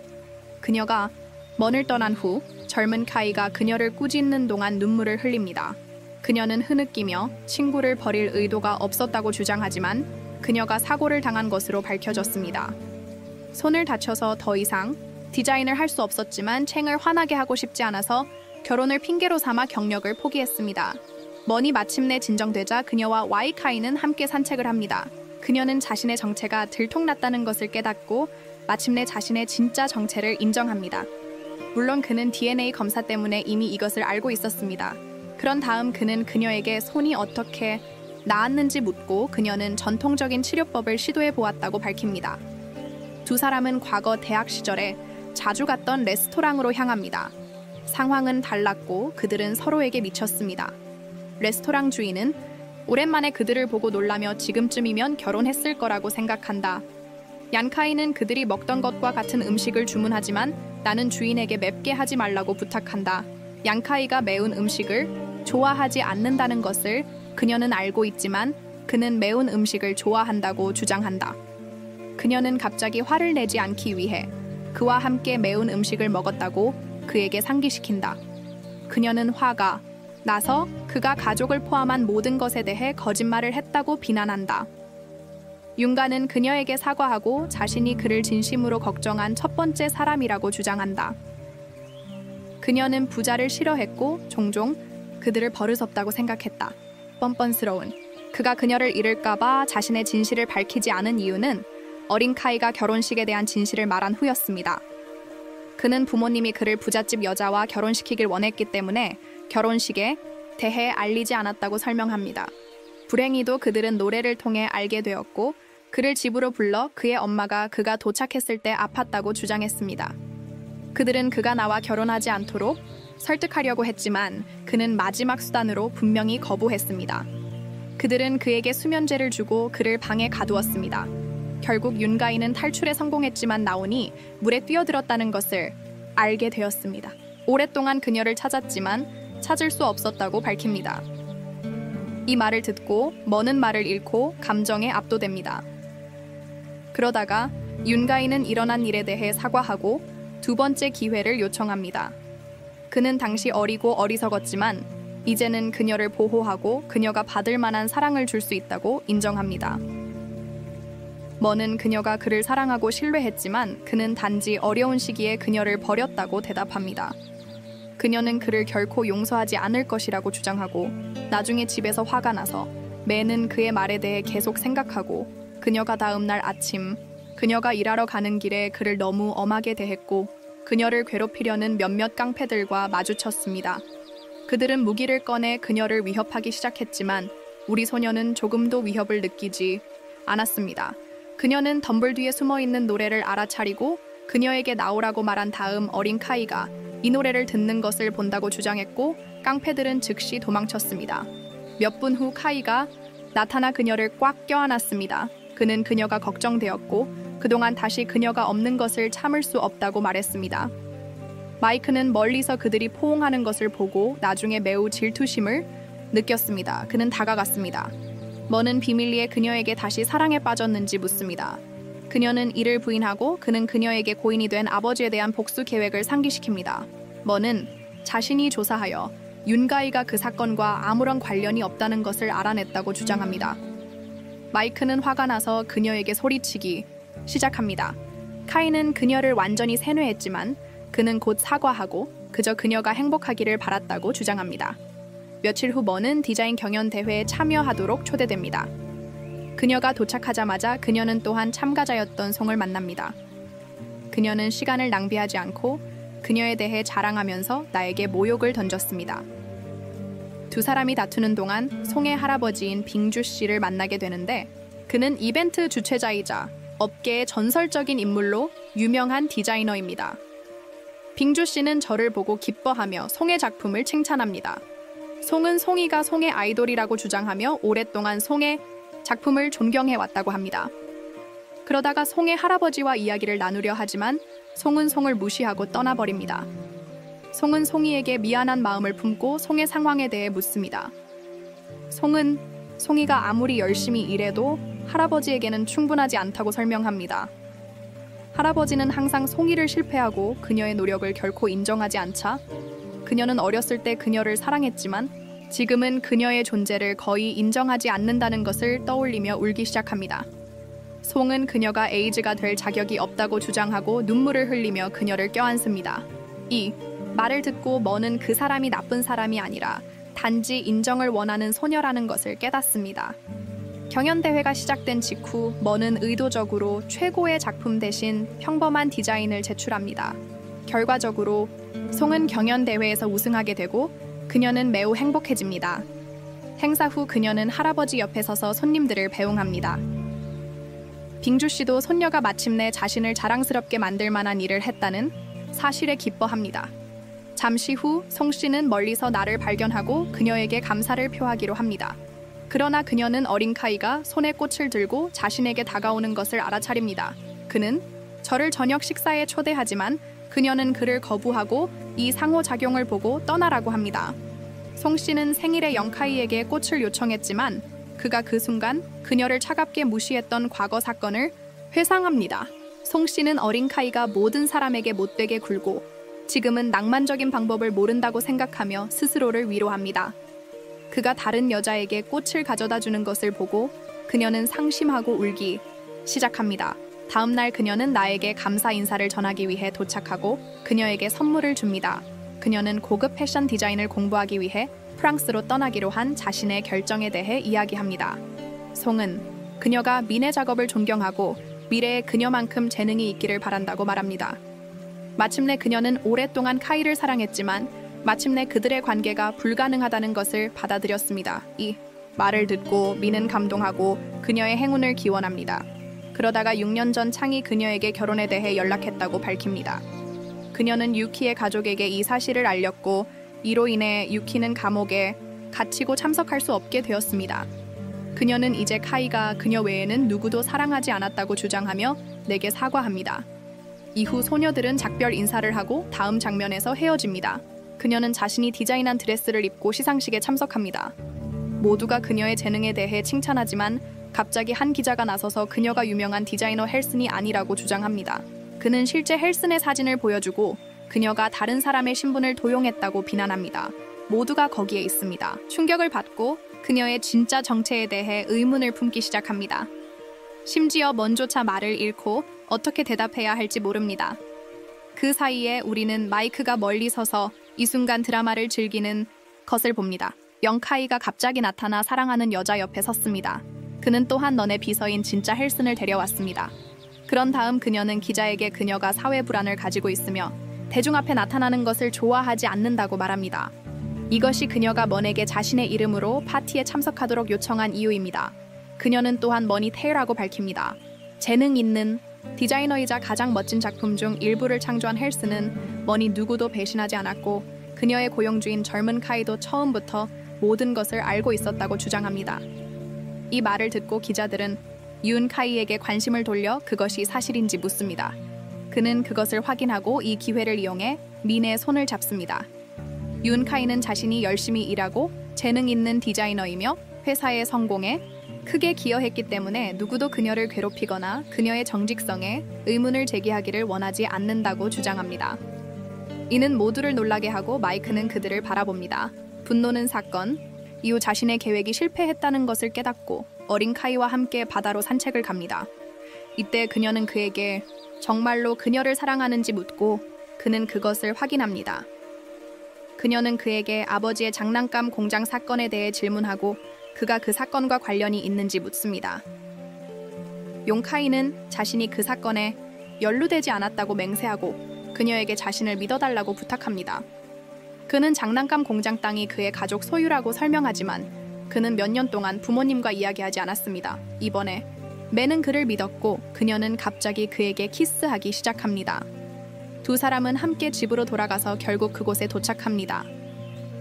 그녀가 먼을 떠난 후 젊은 카이가 그녀를 꾸짖는 동안 눈물을 흘립니다. 그녀는 흐느끼며 친구를 버릴 의도가 없었다고 주장하지만 그녀가 사고를 당한 것으로 밝혀졌습니다. 손을 다쳐서 더 이상 디자인을 할 수 없었지만 챙을 화나게 하고 싶지 않아서 결혼을 핑계로 삼아 경력을 포기했습니다. 먼이 마침내 진정되자 그녀와 와이카이는 함께 산책을 합니다. 그녀는 자신의 정체가 들통났다는 것을 깨닫고 마침내 자신의 진짜 정체를 인정합니다. 물론 그는 DNA 검사 때문에 이미 이것을 알고 있었습니다. 그런 다음 그는 그녀에게 손이 어떻게 나았는지 묻고 그녀는 전통적인 치료법을 시도해 보았다고 밝힙니다. 두 사람은 과거 대학 시절에 자주 갔던 레스토랑으로 향합니다. 상황은 달랐고 그들은 서로에게 미쳤습니다. 레스토랑 주인은 오랜만에 그들을 보고 놀라며 지금쯤이면 결혼했을 거라고 생각한다. 얀카이는 그들이 먹던 것과 같은 음식을 주문하지만 나는 주인에게 맵게 하지 말라고 부탁한다. 얀카이가 매운 음식을 좋아하지 않는다는 것을 그녀는 알고 있지만 그는 매운 음식을 좋아한다고 주장한다. 그녀는 갑자기 화를 내지 않기 위해 그와 함께 매운 음식을 먹었다고 그에게 상기시킨다. 그녀는 화가 나서 그가 가족을 포함한 모든 것에 대해 거짓말을 했다고 비난한다. 윤가는 그녀에게 사과하고 자신이 그를 진심으로 걱정한 첫 번째 사람이라고 주장한다. 그녀는 부자를 싫어했고 종종 그들을 버릇없다고 생각했다. 뻔뻔스러운 그가 그녀를 잃을까봐 자신의 진실을 밝히지 않은 이유는 어린 카이가 결혼식에 대한 진실을 말한 후였습니다. 그는 부모님이 그를 부잣집 여자와 결혼시키길 원했기 때문에 결혼식에 대해 알리지 않았다고 설명합니다. 불행히도 그들은 노래를 통해 알게 되었고 그를 집으로 불러 그의 엄마가 그가 도착했을 때 아팠다고 주장했습니다. 그들은 그가 나와 결혼하지 않도록 설득하려고 했지만 그는 마지막 수단으로 분명히 거부했습니다. 그들은 그에게 수면제를 주고 그를 방에 가두었습니다. 결국 윤가인은 탈출에 성공했지만 나오니 물에 뛰어들었다는 것을 알게 되었습니다. 오랫동안 그녀를 찾았지만 찾을 수 없었다고 밝힙니다. 이 말을 듣고 머는 말을 잃고 감정에 압도됩니다. 그러다가 윤가인은 일어난 일에 대해 사과하고 두 번째 기회를 요청합니다. 그는 당시 어리고 어리석었지만 이제는 그녀를 보호하고 그녀가 받을 만한 사랑을 줄 수 있다고 인정합니다. 머는 그녀가 그를 사랑하고 신뢰했지만 그는 단지 어려운 시기에 그녀를 버렸다고 대답합니다. 그녀는 그를 결코 용서하지 않을 것이라고 주장하고 나중에 집에서 화가 나서 매는 그의 말에 대해 계속 생각하고 그녀가 다음 날 아침 그녀가 일하러 가는 길에 그를 너무 엄하게 대했고 그녀를 괴롭히려는 몇몇 깡패들과 마주쳤습니다. 그들은 무기를 꺼내 그녀를 위협하기 시작했지만 우리 소녀는 조금도 위협을 느끼지 않았습니다. 그녀는 덤불 뒤에 숨어있는 노래를 알아차리고 그녀에게 나오라고 말한 다음 어린 카이가 이 노래를 듣는 것을 본다고 주장했고 깡패들은 즉시 도망쳤습니다. 몇 분 후 카이가 나타나 그녀를 꽉 껴안았습니다. 그는 그녀가 걱정되었고 그동안 다시 그녀가 없는 것을 참을 수 없다고 말했습니다. 마이크는 멀리서 그들이 포옹하는 것을 보고 나중에 매우 질투심을 느꼈습니다. 그는 다가갔습니다. 머는 비밀리에 그녀에게 다시 사랑에 빠졌는지 묻습니다. 그녀는 이를 부인하고 그는 그녀에게 고인이 된 아버지에 대한 복수 계획을 상기시킵니다. 머는 자신이 조사하여 윤가이가 그 사건과 아무런 관련이 없다는 것을 알아냈다고 주장합니다. 마이크는 화가 나서 그녀에게 소리치기 시작합니다. 카이는 그녀를 완전히 세뇌했지만 그는 곧 사과하고 그저 그녀가 행복하기를 바랐다고 주장합니다. 며칠 후 머는 디자인 경연 대회에 참여하도록 초대됩니다. 그녀가 도착하자마자 그녀는 또한 참가자였던 송을 만납니다. 그녀는 시간을 낭비하지 않고 그녀에 대해 자랑하면서 나에게 모욕을 던졌습니다. 두 사람이 다투는 동안 송의 할아버지인 빙주 씨를 만나게 되는데 그는 이벤트 주최자이자 업계의 전설적인 인물로 유명한 디자이너입니다. 빙주 씨는 저를 보고 기뻐하며 송의 작품을 칭찬합니다. 송은 송이가 송의 아이돌이라고 주장하며 오랫동안 송의 작품을 존경해왔다고 합니다. 그러다가 송의 할아버지와 이야기를 나누려 하지만 송은 송을 무시하고 떠나버립니다. 송은 송이에게 미안한 마음을 품고 송의 상황에 대해 묻습니다. 송은 송이가 아무리 열심히 일해도 할아버지에게는 충분하지 않다고 설명합니다. 할아버지는 항상 송이를 실패하고 그녀의 노력을 결코 인정하지 않자 그녀는 어렸을 때 그녀를 사랑했지만 지금은 그녀의 존재를 거의 인정하지 않는다는 것을 떠올리며 울기 시작합니다. 송은 그녀가 에이즈가 될 자격이 없다고 주장하고 눈물을 흘리며 그녀를 껴안습니다. 이 말을 듣고 머는 그 사람이 나쁜 사람이 아니라 단지 인정을 원하는 소녀라는 것을 깨닫습니다. 경연대회가 시작된 직후 머는 의도적으로 최고의 작품 대신 평범한 디자인을 제출합니다. 결과적으로 송은 경연대회에서 우승하게 되고 그녀는 매우 행복해집니다. 행사 후 그녀는 할아버지 옆에 서서 손님들을 배웅합니다. 빙주 씨도 손녀가 마침내 자신을 자랑스럽게 만들 만한 일을 했다는 사실에 기뻐합니다. 잠시 후 송 씨는 멀리서 나를 발견하고 그녀에게 감사를 표하기로 합니다. 그러나 그녀는 어린 카이가 손에 꽃을 들고 자신에게 다가오는 것을 알아차립니다. 그는 저를 저녁 식사에 초대하지만 그녀는 그를 거부하고 이 상호작용을 보고 떠나라고 합니다. 송 씨는 생일에 영카이에게 꽃을 요청했지만 그가 그 순간 그녀를 차갑게 무시했던 과거 사건을 회상합니다. 송 씨는 어린 카이가 모든 사람에게 못되게 굴고 지금은 낭만적인 방법을 모른다고 생각하며 스스로를 위로합니다. 그가 다른 여자에게 꽃을 가져다 주는 것을 보고 그녀는 상심하고 울기 시작합니다. 다음 날 그녀는 나에게 감사 인사를 전하기 위해 도착하고 그녀에게 선물을 줍니다. 그녀는 고급 패션 디자인을 공부하기 위해 프랑스로 떠나기로 한 자신의 결정에 대해 이야기합니다. 송은 그녀가 미내 작업을 존경하고 미래에 그녀만큼 재능이 있기를 바란다고 말합니다. 마침내 그녀는 오랫동안 카이를 사랑했지만 마침내 그들의 관계가 불가능하다는 것을 받아들였습니다. 이 말을 듣고 미는 감동하고 그녀의 행운을 기원합니다. 그러다가 6년 전 창이 그녀에게 결혼에 대해 연락했다고 밝힙니다. 그녀는 유키의 가족에게 이 사실을 알렸고 이로 인해 유키는 감옥에 갇히고 참석할 수 없게 되었습니다. 그녀는 이제 카이가 그녀 외에는 누구도 사랑하지 않았다고 주장하며 내게 사과합니다. 이후 소녀들은 작별 인사를 하고 다음 장면에서 헤어집니다. 그녀는 자신이 디자인한 드레스를 입고 시상식에 참석합니다. 모두가 그녀의 재능에 대해 칭찬하지만 갑자기 한 기자가 나서서 그녀가 유명한 디자이너 헬슨이 아니라고 주장합니다. 그는 실제 헬슨의 사진을 보여주고 그녀가 다른 사람의 신분을 도용했다고 비난합니다. 모두가 거기에 있습니다. 충격을 받고 그녀의 진짜 정체에 대해 의문을 품기 시작합니다. 심지어 먼조차 말을 잃고 어떻게 대답해야 할지 모릅니다. 그 사이에 우리는 마이크가 멀리 서서 이 순간 드라마를 즐기는 것을 봅니다. 영카이가 갑자기 나타나 사랑하는 여자 옆에 섰습니다. 그는 또한 너네 비서인 진짜 헬슨을 데려왔습니다. 그런 다음 그녀는 기자에게 그녀가 사회 불안을 가지고 있으며 대중 앞에 나타나는 것을 좋아하지 않는다고 말합니다. 이것이 그녀가 먼에게 자신의 이름으로 파티에 참석하도록 요청한 이유입니다. 그녀는 또한 머니 테일라고 밝힙니다. 재능 있는 디자이너이자 가장 멋진 작품 중 일부를 창조한 헬스는 머니 누구도 배신하지 않았고 그녀의 고용주인 젊은 카이도 처음부터 모든 것을 알고 있었다고 주장합니다. 이 말을 듣고 기자들은 윤 카이에게 관심을 돌려 그것이 사실인지 묻습니다. 그는 그것을 확인하고 이 기회를 이용해 민의 손을 잡습니다. 윤 카이는 자신이 열심히 일하고 재능 있는 디자이너이며 회사의 성공에 크게 기여했기 때문에 누구도 그녀를 괴롭히거나 그녀의 정직성에 의문을 제기하기를 원하지 않는다고 주장합니다. 이는 모두를 놀라게 하고 마이크는 그들을 바라봅니다. 분노는 사건 이후 자신의 계획이 실패했다는 것을 깨닫고 어린 카이와 함께 바다로 산책을 갑니다. 이때 그녀는 그에게 정말로 그녀를 사랑하는지 묻고 그는 그것을 확인합니다. 그녀는 그에게 아버지의 장난감 공장 사건에 대해 질문하고 그가 그 사건과 관련이 있는지 묻습니다. 용카이는 자신이 그 사건에 연루되지 않았다고 맹세하고 그녀에게 자신을 믿어달라고 부탁합니다. 그는 장난감 공장 땅이 그의 가족 소유라고 설명하지만 그는 몇 년 동안 부모님과 이야기하지 않았습니다. 이번에 맨은 그를 믿었고 그녀는 갑자기 그에게 키스하기 시작합니다. 두 사람은 함께 집으로 돌아가서 결국 그곳에 도착합니다.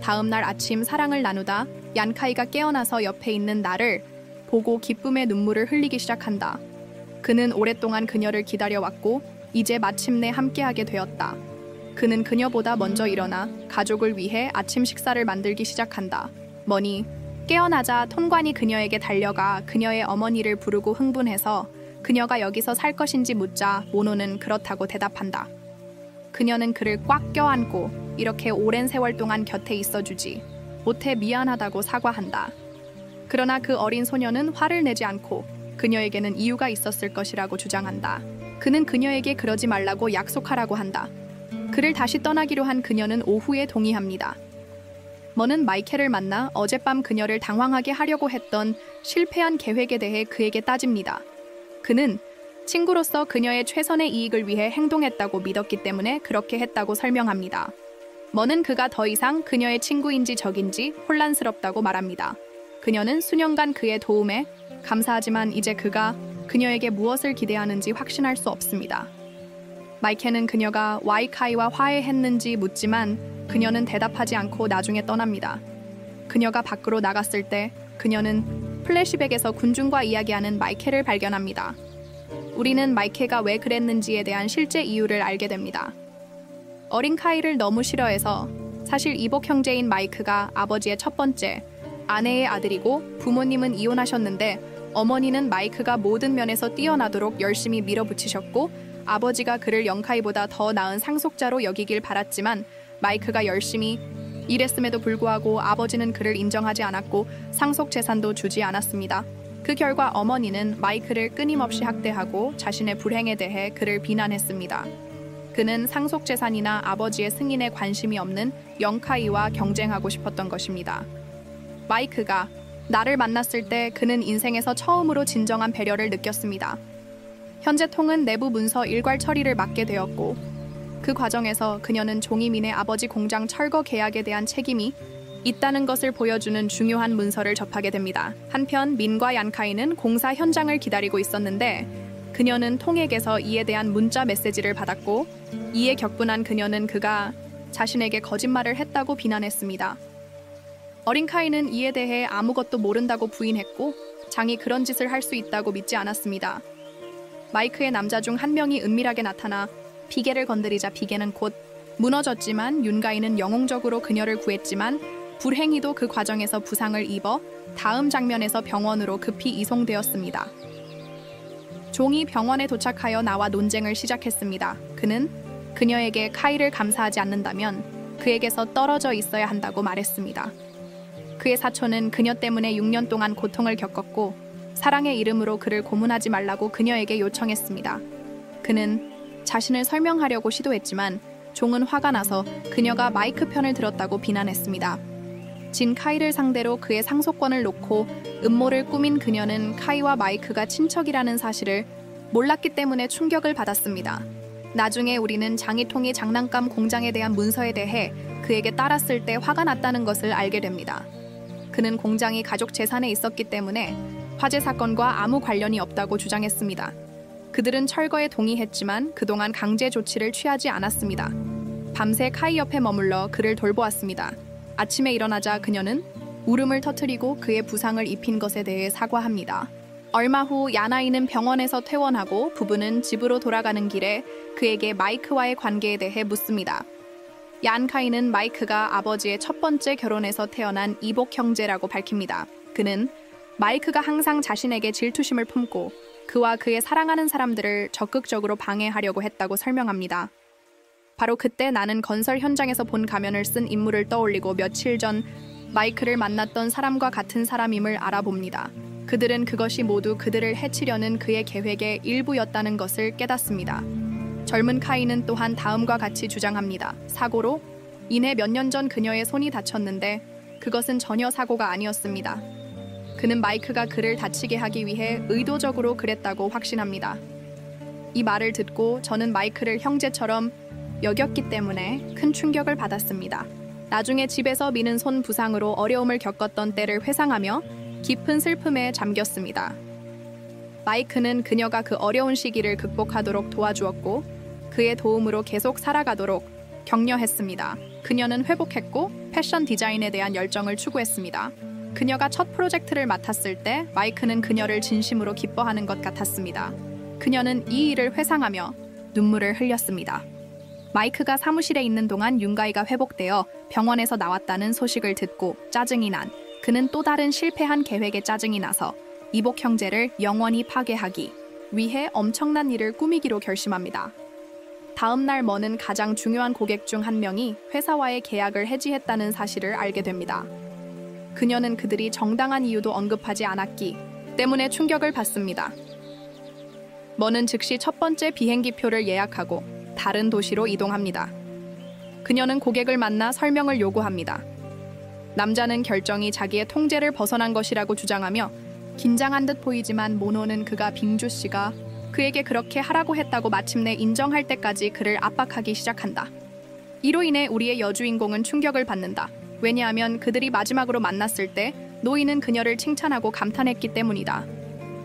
다음 날 아침 사랑을 나누다 얀카이가 깨어나서 옆에 있는 나를 보고 기쁨의 눈물을 흘리기 시작한다. 그는 오랫동안 그녀를 기다려왔고 이제 마침내 함께하게 되었다. 그는 그녀보다 먼저 일어나 가족을 위해 아침 식사를 만들기 시작한다. 머니 깨어나자 톰관이 그녀에게 달려가 그녀의 어머니를 부르고 흥분해서 그녀가 여기서 살 것인지 묻자 모노는 그렇다고 대답한다. 그녀는 그를 꽉 껴안고 이렇게 오랜 세월 동안 곁에 있어주지 못해 미안하다고 사과한다. 그러나 그 어린 소녀는 화를 내지 않고 그녀에게는 이유가 있었을 것이라고 주장한다. 그는 그녀에게 그러지 말라고 약속하라고 한다. 그를 다시 떠나기로 한 그녀는 오후에 동의합니다. 머는 마이켈을 만나 어젯밤 그녀를 당황하게 하려고 했던 실패한 계획에 대해 그에게 따집니다. 그는 친구로서 그녀의 최선의 이익을 위해 행동했다고 믿었기 때문에 그렇게 했다고 설명합니다. 머는 그가 더 이상 그녀의 친구인지 적인지 혼란스럽다고 말합니다. 그녀는 수년간 그의 도움에 감사하지만 이제 그가 그녀에게 무엇을 기대하는지 확신할 수 없습니다. 마이켄은 그녀가 와이카이와 화해했는지 묻지만 그녀는 대답하지 않고 나중에 떠납니다. 그녀가 밖으로 나갔을 때 그녀는 플래시백에서 군중과 이야기하는 마이켈을 발견합니다. 우리는 마이케가 왜 그랬는지에 대한 실제 이유를 알게 됩니다. 어린 카이를 너무 싫어해서 사실 이복 형제인 마이크가 아버지의 첫 번째 아내의 아들이고 부모님은 이혼하셨는데 어머니는 마이크가 모든 면에서 뛰어나도록 열심히 밀어붙이셨고 아버지가 그를 영카이보다 더 나은 상속자로 여기길 바랐지만 마이크가 열심히 일했음에도 불구하고 아버지는 그를 인정하지 않았고 상속 재산도 주지 않았습니다. 그 결과 어머니는 마이크를 끊임없이 학대하고 자신의 불행에 대해 그를 비난했습니다. 그는 상속 재산이나 아버지의 승인에 관심이 없는 영카이와 경쟁하고 싶었던 것입니다. 마이크가 나를 만났을 때 그는 인생에서 처음으로 진정한 배려를 느꼈습니다. 현재 통은 내부 문서 일괄 처리를 맡게 되었고 그 과정에서 그녀는 종이민의 아버지 공장 철거 계약에 대한 책임이 있다는 것을 보여주는 중요한 문서를 접하게 됩니다. 한편 민과 얀카이는 공사 현장을 기다리고 있었는데 그녀는 통에게서 이에 대한 문자 메시지를 받았고 이에 격분한 그녀는 그가 자신에게 거짓말을 했다고 비난했습니다. 어린 카이는 이에 대해 아무것도 모른다고 부인했고 장이 그런 짓을 할 수 있다고 믿지 않았습니다. 마이크의 남자 중 한 명이 은밀하게 나타나 비계를 건드리자 비계는 곧 무너졌지만 윤가이는 영웅적으로 그녀를 구했지만 불행히도 그 과정에서 부상을 입어 다음 장면에서 병원으로 급히 이송되었습니다. 종이 병원에 도착하여 나와 논쟁을 시작했습니다. 그는 그녀에게 카이를 감사하지 않는다면 그에게서 떨어져 있어야 한다고 말했습니다. 그의 사촌은 그녀 때문에 6년 동안 고통을 겪었고 사랑의 이름으로 그를 고문하지 말라고 그녀에게 요청했습니다. 그는 자신을 설명하려고 시도했지만 종은 화가 나서 그녀가 마이크 편을 들었다고 비난했습니다. 진 카이를 상대로 그의 상속권을 놓고 음모를 꾸민 그녀는 카이와 마이크가 친척이라는 사실을 몰랐기 때문에 충격을 받았습니다. 나중에 우리는 장이통이 장난감 공장에 대한 문서에 대해 그에게 따랐을 때 화가 났다는 것을 알게 됩니다. 그는 공장이 가족 재산에 있었기 때문에 화재 사건과 아무 관련이 없다고 주장했습니다. 그들은 철거에 동의했지만 그동안 강제 조치를 취하지 않았습니다. 밤새 카이 옆에 머물러 그를 돌보았습니다. 아침에 일어나자 그녀는 울음을 터뜨리고 그의 부상을 입힌 것에 대해 사과합니다. 얼마 후 야나이는 병원에서 퇴원하고 부부는 집으로 돌아가는 길에 그에게 마이크와의 관계에 대해 묻습니다. 얀카이는 마이크가 아버지의 첫 번째 결혼에서 태어난 이복 형제라고 밝힙니다. 그는 마이크가 항상 자신에게 질투심을 품고 그와 그의 사랑하는 사람들을 적극적으로 방해하려고 했다고 설명합니다. 바로 그때 나는 건설 현장에서 본 가면을 쓴 인물을 떠올리고 며칠 전 마이크를 만났던 사람과 같은 사람임을 알아봅니다. 그들은 그것이 모두 그들을 해치려는 그의 계획의 일부였다는 것을 깨닫습니다. 젊은 카이는 또한 다음과 같이 주장합니다. 사고로 인해 몇 년 전 그녀의 손이 다쳤는데 그것은 전혀 사고가 아니었습니다. 그는 마이크가 그를 다치게 하기 위해 의도적으로 그랬다고 확신합니다. 이 말을 듣고 저는 마이크를 형제처럼 여겼기 때문에 큰 충격을 받았습니다. 나중에 집에서 미는 손 부상으로 어려움을 겪었던 때를 회상하며 깊은 슬픔에 잠겼습니다. 마이크는 그녀가 그 어려운 시기를 극복하도록 도와주었고 그의 도움으로 계속 살아가도록 격려했습니다. 그녀는 회복했고 패션 디자인에 대한 열정을 추구했습니다. 그녀가 첫 프로젝트를 맡았을 때 마이크는 그녀를 진심으로 기뻐하는 것 같았습니다. 그녀는 이 일을 회상하며 눈물을 흘렸습니다. 마이크가 사무실에 있는 동안 윤가이가 회복되어 병원에서 나왔다는 소식을 듣고 짜증이 난 그는 또 다른 실패한 계획에 짜증이 나서 이복 형제를 영원히 파괴하기 위해 엄청난 일을 꾸미기로 결심합니다. 다음 날 머는 가장 중요한 고객 중 한 명이 회사와의 계약을 해지했다는 사실을 알게 됩니다. 그녀는 그들이 정당한 이유도 언급하지 않았기 때문에 충격을 받습니다. 머는 즉시 첫 번째 비행기표를 예약하고 다른 도시로 이동합니다. 그녀는 고객을 만나 설명을 요구합니다. 남자는 결정이 자기의 통제를 벗어난 것이라고 주장하며 긴장한 듯 보이지만 모노는 그가 빙주 씨가 그에게 그렇게 하라고 했다고 마침내 인정할 때까지 그를 압박하기 시작한다. 이로 인해 우리의 여주인공은 충격을 받는다. 왜냐하면 그들이 마지막으로 만났을 때 노인은 그녀를 칭찬하고 감탄했기 때문이다.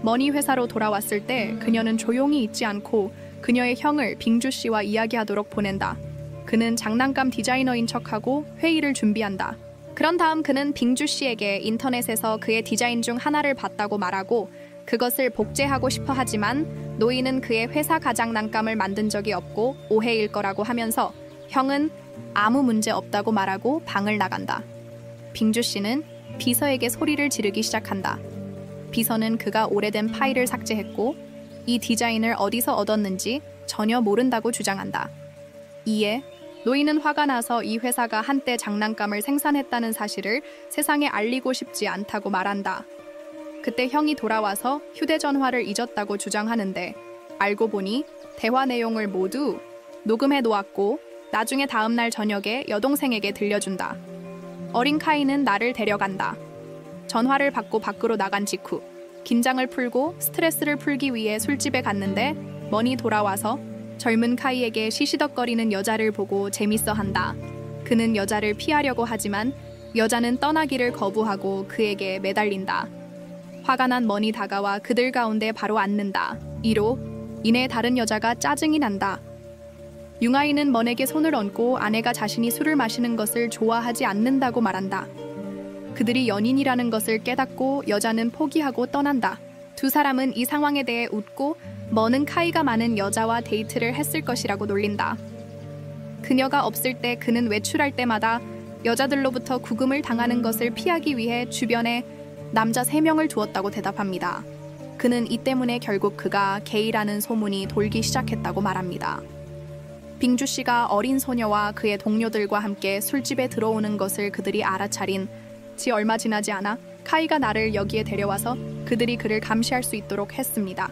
머니 회사로 돌아왔을 때 그녀는 조용히 있지 않고 그녀의 형을 빙주 씨와 이야기하도록 보낸다. 그는 장난감 디자이너인 척하고 회의를 준비한다. 그런 다음 그는 빙주 씨에게 인터넷에서 그의 디자인 중 하나를 봤다고 말하고 그것을 복제하고 싶어 하지만 노인은 그의 회사 가장난감을 만든 적이 없고 오해일 거라고 하면서 형은 아무 문제 없다고 말하고 방을 나간다. 빙주 씨는 비서에게 소리를 지르기 시작한다. 비서는 그가 오래된 파일을 삭제했고 이 디자인을 어디서 얻었는지 전혀 모른다고 주장한다. 이에 노인은 화가 나서 이 회사가 한때 장난감을 생산했다는 사실을 세상에 알리고 싶지 않다고 말한다. 그때 형이 돌아와서 휴대전화를 잊었다고 주장하는데 알고 보니 대화 내용을 모두 녹음해 놓았고 나중에 다음날 저녁에 여동생에게 들려준다. 어린 카이는 나를 데려간다. 전화를 받고 밖으로 나간 직후 긴장을 풀고 스트레스를 풀기 위해 술집에 갔는데 머니 돌아와서 젊은 카이에게 시시덕거리는 여자를 보고 재밌어 한다. 그는 여자를 피하려고 하지만 여자는 떠나기를 거부하고 그에게 매달린다. 화가 난 머니 다가와 그들 가운데 바로 앉는다. 이로 인해 다른 여자가 짜증이 난다. 융아이는 먼에게 손을 얹고 아내가 자신이 술을 마시는 것을 좋아하지 않는다고 말한다. 그들이 연인이라는 것을 깨닫고 여자는 포기하고 떠난다. 두 사람은 이 상황에 대해 웃고 머는 카이가 많은 여자와 데이트를 했을 것이라고 놀린다. 그녀가 없을 때 그는 외출할 때마다 여자들로부터 구금을 당하는 것을 피하기 위해 주변에 남자 3명을 두었다고 대답합니다. 그는 이 때문에 결국 그가 게이라는 소문이 돌기 시작했다고 말합니다. 빙주 씨가 어린 소녀와 그의 동료들과 함께 술집에 들어오는 것을 그들이 알아차린 지 얼마 지나지 않아 카이가 나를 여기에 데려와서 그들이 그를 감시할 수 있도록 했습니다.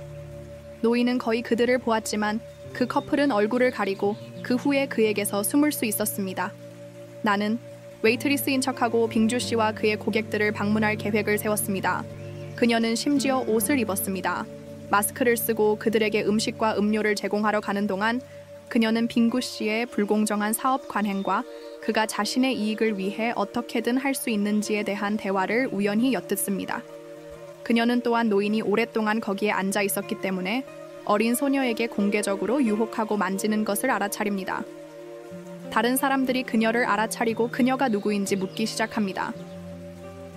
노인은 거의 그들을 보았지만 그 커플은 얼굴을 가리고 그 후에 그에게서 숨을 수 있었습니다. 나는 웨이트리스인 척하고 빙주 씨와 그의 고객들을 방문할 계획을 세웠습니다. 그녀는 심지어 옷을 입었습니다. 마스크를 쓰고 그들에게 음식과 음료를 제공하러 가는 동안 그녀는 빙구 씨의 불공정한 사업 관행과 그가 자신의 이익을 위해 어떻게든 할 수 있는지에 대한 대화를 우연히 엿듣습니다. 그녀는 또한 노인이 오랫동안 거기에 앉아 있었기 때문에 어린 소녀에게 공개적으로 유혹하고 만지는 것을 알아차립니다. 다른 사람들이 그녀를 알아차리고 그녀가 누구인지 묻기 시작합니다.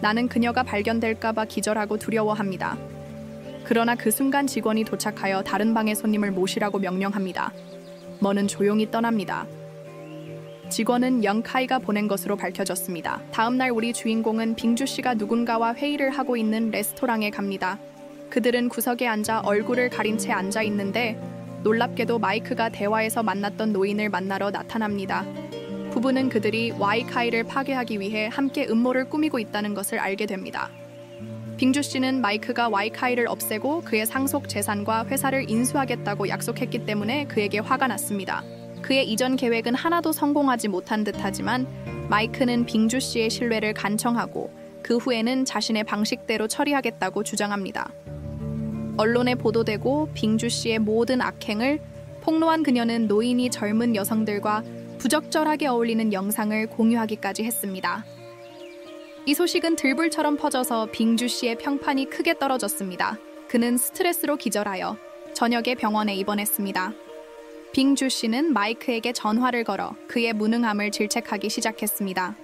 나는 그녀가 발견될까봐 기절하고 두려워합니다. 그러나 그 순간 직원이 도착하여 다른 방의 손님을 모시라고 명령합니다. 머는 조용히 떠납니다. 직원은 영카이가 보낸 것으로 밝혀졌습니다. 다음 날 우리 주인공은 빙주 씨가 누군가와 회의를 하고 있는 레스토랑에 갑니다. 그들은 구석에 앉아 얼굴을 가린 채 앉아 있는데 놀랍게도 마이크가 대화에서 만났던 노인을 만나러 나타납니다. 부부는 그들이 와이카이를 파괴하기 위해 함께 음모를 꾸미고 있다는 것을 알게 됩니다. 빙주 씨는 마이크가 와이카이를 없애고 그의 상속 재산과 회사를 인수하겠다고 약속했기 때문에 그에게 화가 났습니다. 그의 이전 계획은 하나도 성공하지 못한 듯하지만 마이크는 빙주 씨의 신뢰를 간청하고 그 후에는 자신의 방식대로 처리하겠다고 주장합니다. 언론에 보도되고 빙주 씨의 모든 악행을 폭로한 그녀는 노인이 젊은 여성들과 부적절하게 어울리는 영상을 공유하기까지 했습니다. 이 소식은 들불처럼 퍼져서 빙주 씨의 평판이 크게 떨어졌습니다. 그는 스트레스로 기절하여 저녁에 병원에 입원했습니다. 빙주 씨는 마이크에게 전화를 걸어 그의 무능함을 질책하기 시작했습니다.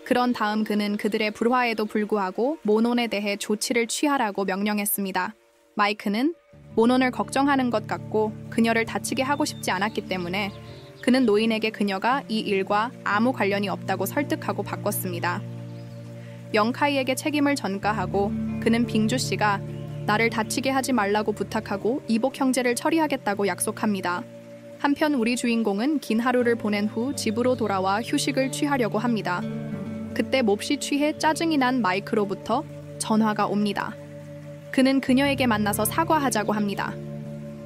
그런 다음 그는 그들의 불화에도 불구하고 모논에 대해 조치를 취하라고 명령했습니다. 마이크는 모논을 걱정하는 것 같고 그녀를 다치게 하고 싶지 않았기 때문에 그는 노인에게 그녀가 이 일과 아무 관련이 없다고 설득하고 바꿨습니다. 영카이에게 책임을 전가하고 그는 빙주 씨가 나를 다치게 하지 말라고 부탁하고 이복 형제를 처리하겠다고 약속합니다. 한편 우리 주인공은 긴 하루를 보낸 후 집으로 돌아와 휴식을 취하려고 합니다. 그때 몹시 취해 짜증이 난 마이크로부터 전화가 옵니다. 그는 그녀에게 만나서 사과하자고 합니다.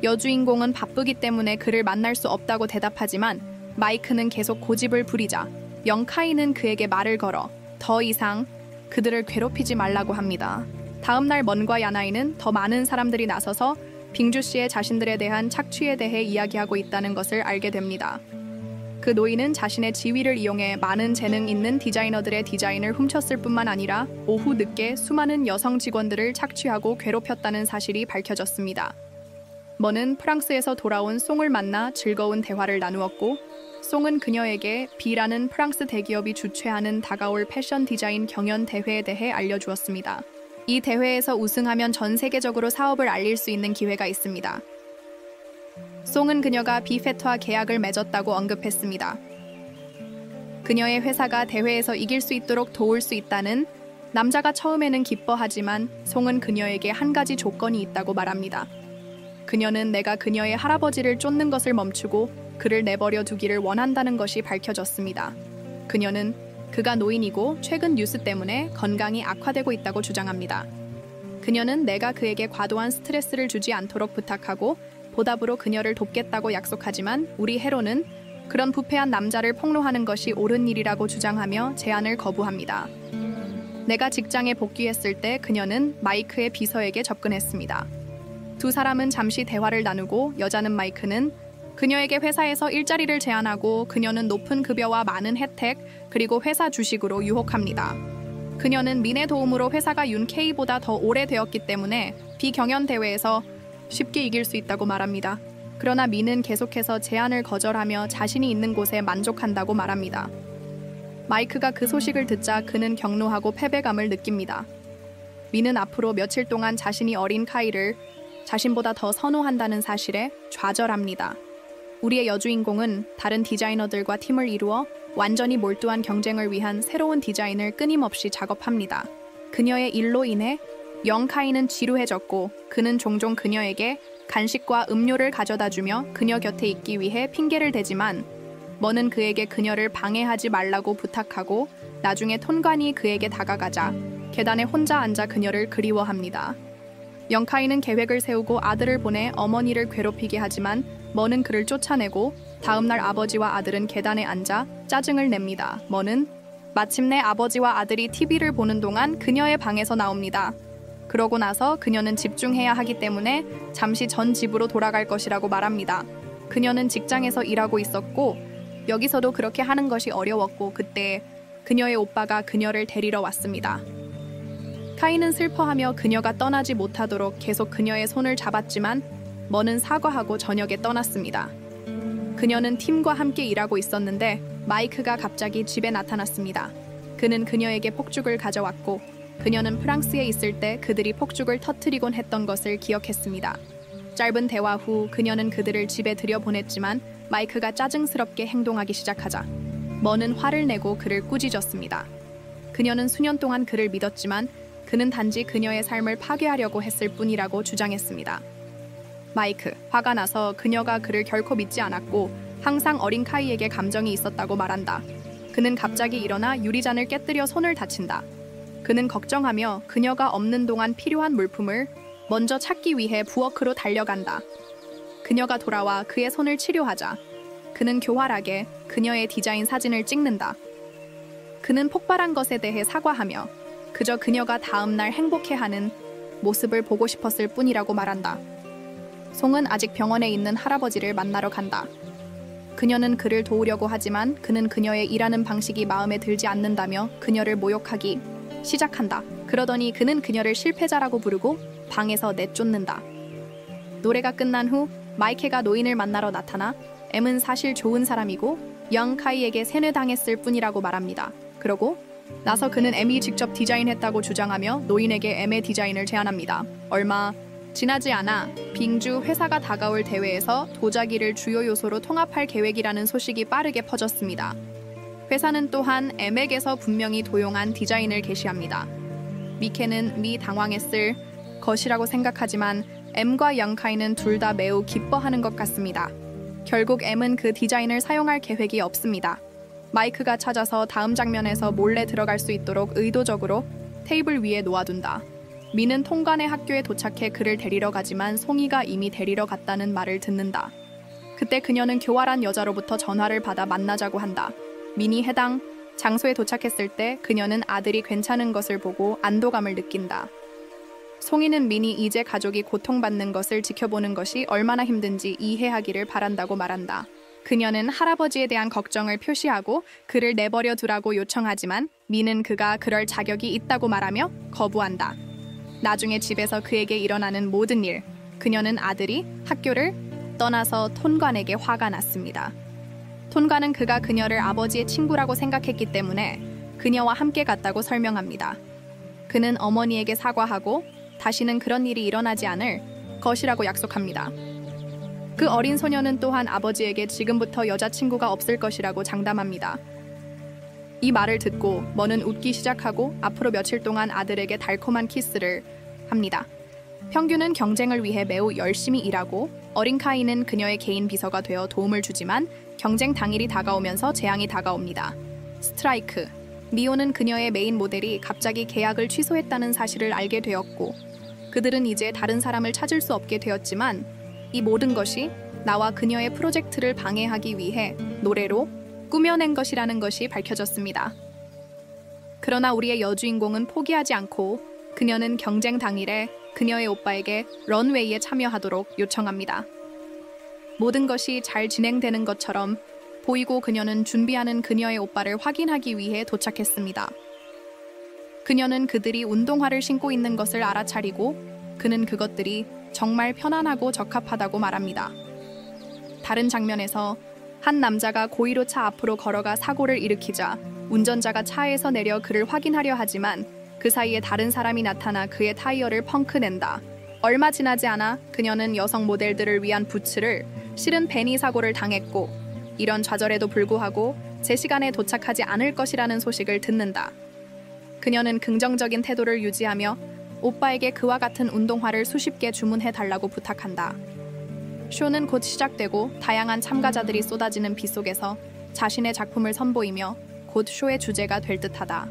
여주인공은 바쁘기 때문에 그를 만날 수 없다고 대답하지만 마이크는 계속 고집을 부리자 영카이는 그에게 말을 걸어 더 이상 그들을 괴롭히지 말라고 합니다. 다음 날 먼과 야나이는 더 많은 사람들이 나서서 빙주 씨의 자신들에 대한 착취에 대해 이야기하고 있다는 것을 알게 됩니다. 그 노인은 자신의 지위를 이용해 많은 재능 있는 디자이너들의 디자인을 훔쳤을 뿐만 아니라 오후 늦게 수많은 여성 직원들을 착취하고 괴롭혔다는 사실이 밝혀졌습니다. 머는 프랑스에서 돌아온 송을 만나 즐거운 대화를 나누었고 송은 그녀에게 B라는 프랑스 대기업이 주최하는 다가올 패션 디자인 경연 대회에 대해 알려주었습니다. 이 대회에서 우승하면 전 세계적으로 사업을 알릴 수 있는 기회가 있습니다. 송은 그녀가 비페트와 계약을 맺었다고 언급했습니다. 그녀의 회사가 대회에서 이길 수 있도록 도울 수 있다는 남자가 처음에는 기뻐하지만 송은 그녀에게 한 가지 조건이 있다고 말합니다. 그녀는 내가 그녀의 할아버지를 쫓는 것을 멈추고 그를 내버려 두기를 원한다는 것이 밝혀졌습니다. 그녀는 그가 노인이고 최근 뉴스 때문에 건강이 악화되고 있다고 주장합니다. 그녀는 내가 그에게 과도한 스트레스를 주지 않도록 부탁하고 보답으로 그녀를 돕겠다고 약속하지만 우리 헤로는 그런 부패한 남자를 폭로하는 것이 옳은 일이라고 주장하며 제안을 거부합니다. 내가 직장에 복귀했을 때 그녀는 마이크의 비서에게 접근했습니다. 두 사람은 잠시 대화를 나누고 여자는 마이크는 그녀에게 회사에서 일자리를 제안하고 그녀는 높은 급여와 많은 혜택 그리고 회사 주식으로 유혹합니다. 그녀는 민의 도움으로 회사가 윤케이보다 더 오래되었기 때문에 비경연 대회에서 쉽게 이길 수 있다고 말합니다. 그러나 민은 계속해서 제안을 거절하며 자신이 있는 곳에 만족한다고 말합니다. 마이크가 그 소식을 듣자 그는 격노하고 패배감을 느낍니다. 민은 앞으로 며칠 동안 자신이 어린 카이를 자신보다 더 선호한다는 사실에 좌절합니다. 우리의 여주인공은 다른 디자이너들과 팀을 이루어 완전히 몰두한 경쟁을 위한 새로운 디자인을 끊임없이 작업합니다. 그녀의 일로 인해 영카이는 지루해졌고 그는 종종 그녀에게 간식과 음료를 가져다주며 그녀 곁에 있기 위해 핑계를 대지만 머는 그에게 그녀를 방해하지 말라고 부탁하고 나중에 톤관이 그에게 다가가자 계단에 혼자 앉아 그녀를 그리워합니다. 영카이는 계획을 세우고 아들을 보내 어머니를 괴롭히게 하지만 머는 그를 쫓아내고 다음날 아버지와 아들은 계단에 앉아 짜증을 냅니다. 머는 마침내 아버지와 아들이 TV를 보는 동안 그녀의 방에서 나옵니다. 그러고 나서 그녀는 집중해야 하기 때문에 잠시 전 집으로 돌아갈 것이라고 말합니다. 그녀는 직장에서 일하고 있었고 여기서도 그렇게 하는 것이 어려웠고 그때 그녀의 오빠가 그녀를 데리러 왔습니다. 카이는 슬퍼하며 그녀가 떠나지 못하도록 계속 그녀의 손을 잡았지만 머는 사과하고 저녁에 떠났습니다. 그녀는 팀과 함께 일하고 있었는데 마이크가 갑자기 집에 나타났습니다. 그는 그녀에게 폭죽을 가져왔고 그녀는 프랑스에 있을 때 그들이 폭죽을 터뜨리곤 했던 것을 기억했습니다. 짧은 대화 후 그녀는 그들을 집에 들여보냈지만 마이크가 짜증스럽게 행동하기 시작하자 머는 화를 내고 그를 꾸짖었습니다. 그녀는 수년 동안 그를 믿었지만 그는 단지 그녀의 삶을 파괴하려고 했을 뿐이라고 주장했습니다. 마이크, 화가 나서 그녀가 그를 결코 믿지 않았고 항상 어린 카이에게 감정이 있었다고 말한다. 그는 갑자기 일어나 유리잔을 깨뜨려 손을 다친다. 그는 걱정하며 그녀가 없는 동안 필요한 물품을 먼저 찾기 위해 부엌으로 달려간다. 그녀가 돌아와 그의 손을 치료하자 그는 교활하게 그녀의 디자인 사진을 찍는다. 그는 폭발한 것에 대해 사과하며 그저 그녀가 다음 날 행복해하는 모습을 보고 싶었을 뿐이라고 말한다. 송은 아직 병원에 있는 할아버지를 만나러 간다. 그녀는 그를 도우려고 하지만 그는 그녀의 일하는 방식이 마음에 들지 않는다며 그녀를 모욕하기 시작한다. 그러더니 그는 그녀를 실패자라고 부르고 방에서 내쫓는다. 노래가 끝난 후 마이케가 노인을 만나러 나타나 M은 사실 좋은 사람이고 영카이에게 세뇌당했을 뿐이라고 말합니다. 그러고 나서 그는 M이 직접 디자인했다고 주장하며 노인에게 M의 디자인을 제안합니다. 얼마 지나지 않아 빙주 회사가 다가올 대회에서 도자기를 주요 요소로 통합할 계획이라는 소식이 빠르게 퍼졌습니다. 회사는 또한 M에게서 분명히 도용한 디자인을 게시합니다. 미케는 미 당황했을 것이라고 생각하지만 M과 영카이는 둘 다 매우 기뻐하는 것 같습니다. 결국 M은 그 디자인을 사용할 계획이 없습니다. 마이크가 찾아서 다음 장면에서 몰래 들어갈 수 있도록 의도적으로 테이블 위에 놓아둔다. 미는 통관의 학교에 도착해 그를 데리러 가지만 송이가 이미 데리러 갔다는 말을 듣는다. 그때 그녀는 교활한 여자로부터 전화를 받아 만나자고 한다. 민이 해당 장소에 도착했을 때 그녀는 아들이 괜찮은 것을 보고 안도감을 느낀다. 송이는 민이 이제 가족이 고통받는 것을 지켜보는 것이 얼마나 힘든지 이해하기를 바란다고 말한다. 그녀는 할아버지에 대한 걱정을 표시하고 그를 내버려 두라고 요청하지만 민은 그가 그럴 자격이 있다고 말하며 거부한다. 나중에 집에서 그에게 일어나는 모든 일, 그녀는 아들이 학교를 떠나서 톤관에게 화가 났습니다. 톤관은 그가 그녀를 아버지의 친구라고 생각했기 때문에 그녀와 함께 갔다고 설명합니다. 그는 어머니에게 사과하고 다시는 그런 일이 일어나지 않을 것이라고 약속합니다. 그 어린 소녀는 또한 아버지에게 지금부터 여자친구가 없을 것이라고 장담합니다. 이 말을 듣고 머는 웃기 시작하고 앞으로 며칠 동안 아들에게 달콤한 키스를 합니다. 평균은 경쟁을 위해 매우 열심히 일하고 어린 카이는 그녀의 개인 비서가 되어 도움을 주지만 경쟁 당일이 다가오면서 재앙이 다가옵니다. 스트라이크. 미오는 그녀의 메인 모델이 갑자기 계약을 취소했다는 사실을 알게 되었고 그들은 이제 다른 사람을 찾을 수 없게 되었지만 이 모든 것이 나와 그녀의 프로젝트를 방해하기 위해 노래로 꾸며낸 것이라는 것이 밝혀졌습니다. 그러나 우리의 여주인공은 포기하지 않고 그녀는 경쟁 당일에 그녀의 오빠에게 런웨이에 참여하도록 요청합니다. 모든 것이 잘 진행되는 것처럼 보이고 그녀는 준비하는 그녀의 오빠를 확인하기 위해 도착했습니다. 그녀는 그들이 운동화를 신고 있는 것을 알아차리고 그는 그것들이 정말 편안하고 적합하다고 말합니다. 다른 장면에서 한 남자가 고의로 차 앞으로 걸어가 사고를 일으키자 운전자가 차에서 내려 그를 확인하려 하지만 그 사이에 다른 사람이 나타나 그의 타이어를 펑크낸다. 얼마 지나지 않아 그녀는 여성 모델들을 위한 부츠를 실은 베니 사고를 당했고 이런 좌절에도 불구하고 제 시간에 도착하지 않을 것이라는 소식을 듣는다. 그녀는 긍정적인 태도를 유지하며 오빠에게 그와 같은 운동화를 수십 개 주문해달라고 부탁한다. 쇼는 곧 시작되고 다양한 참가자들이 쏟아지는 비 속에서 자신의 작품을 선보이며 곧 쇼의 주제가 될 듯하다.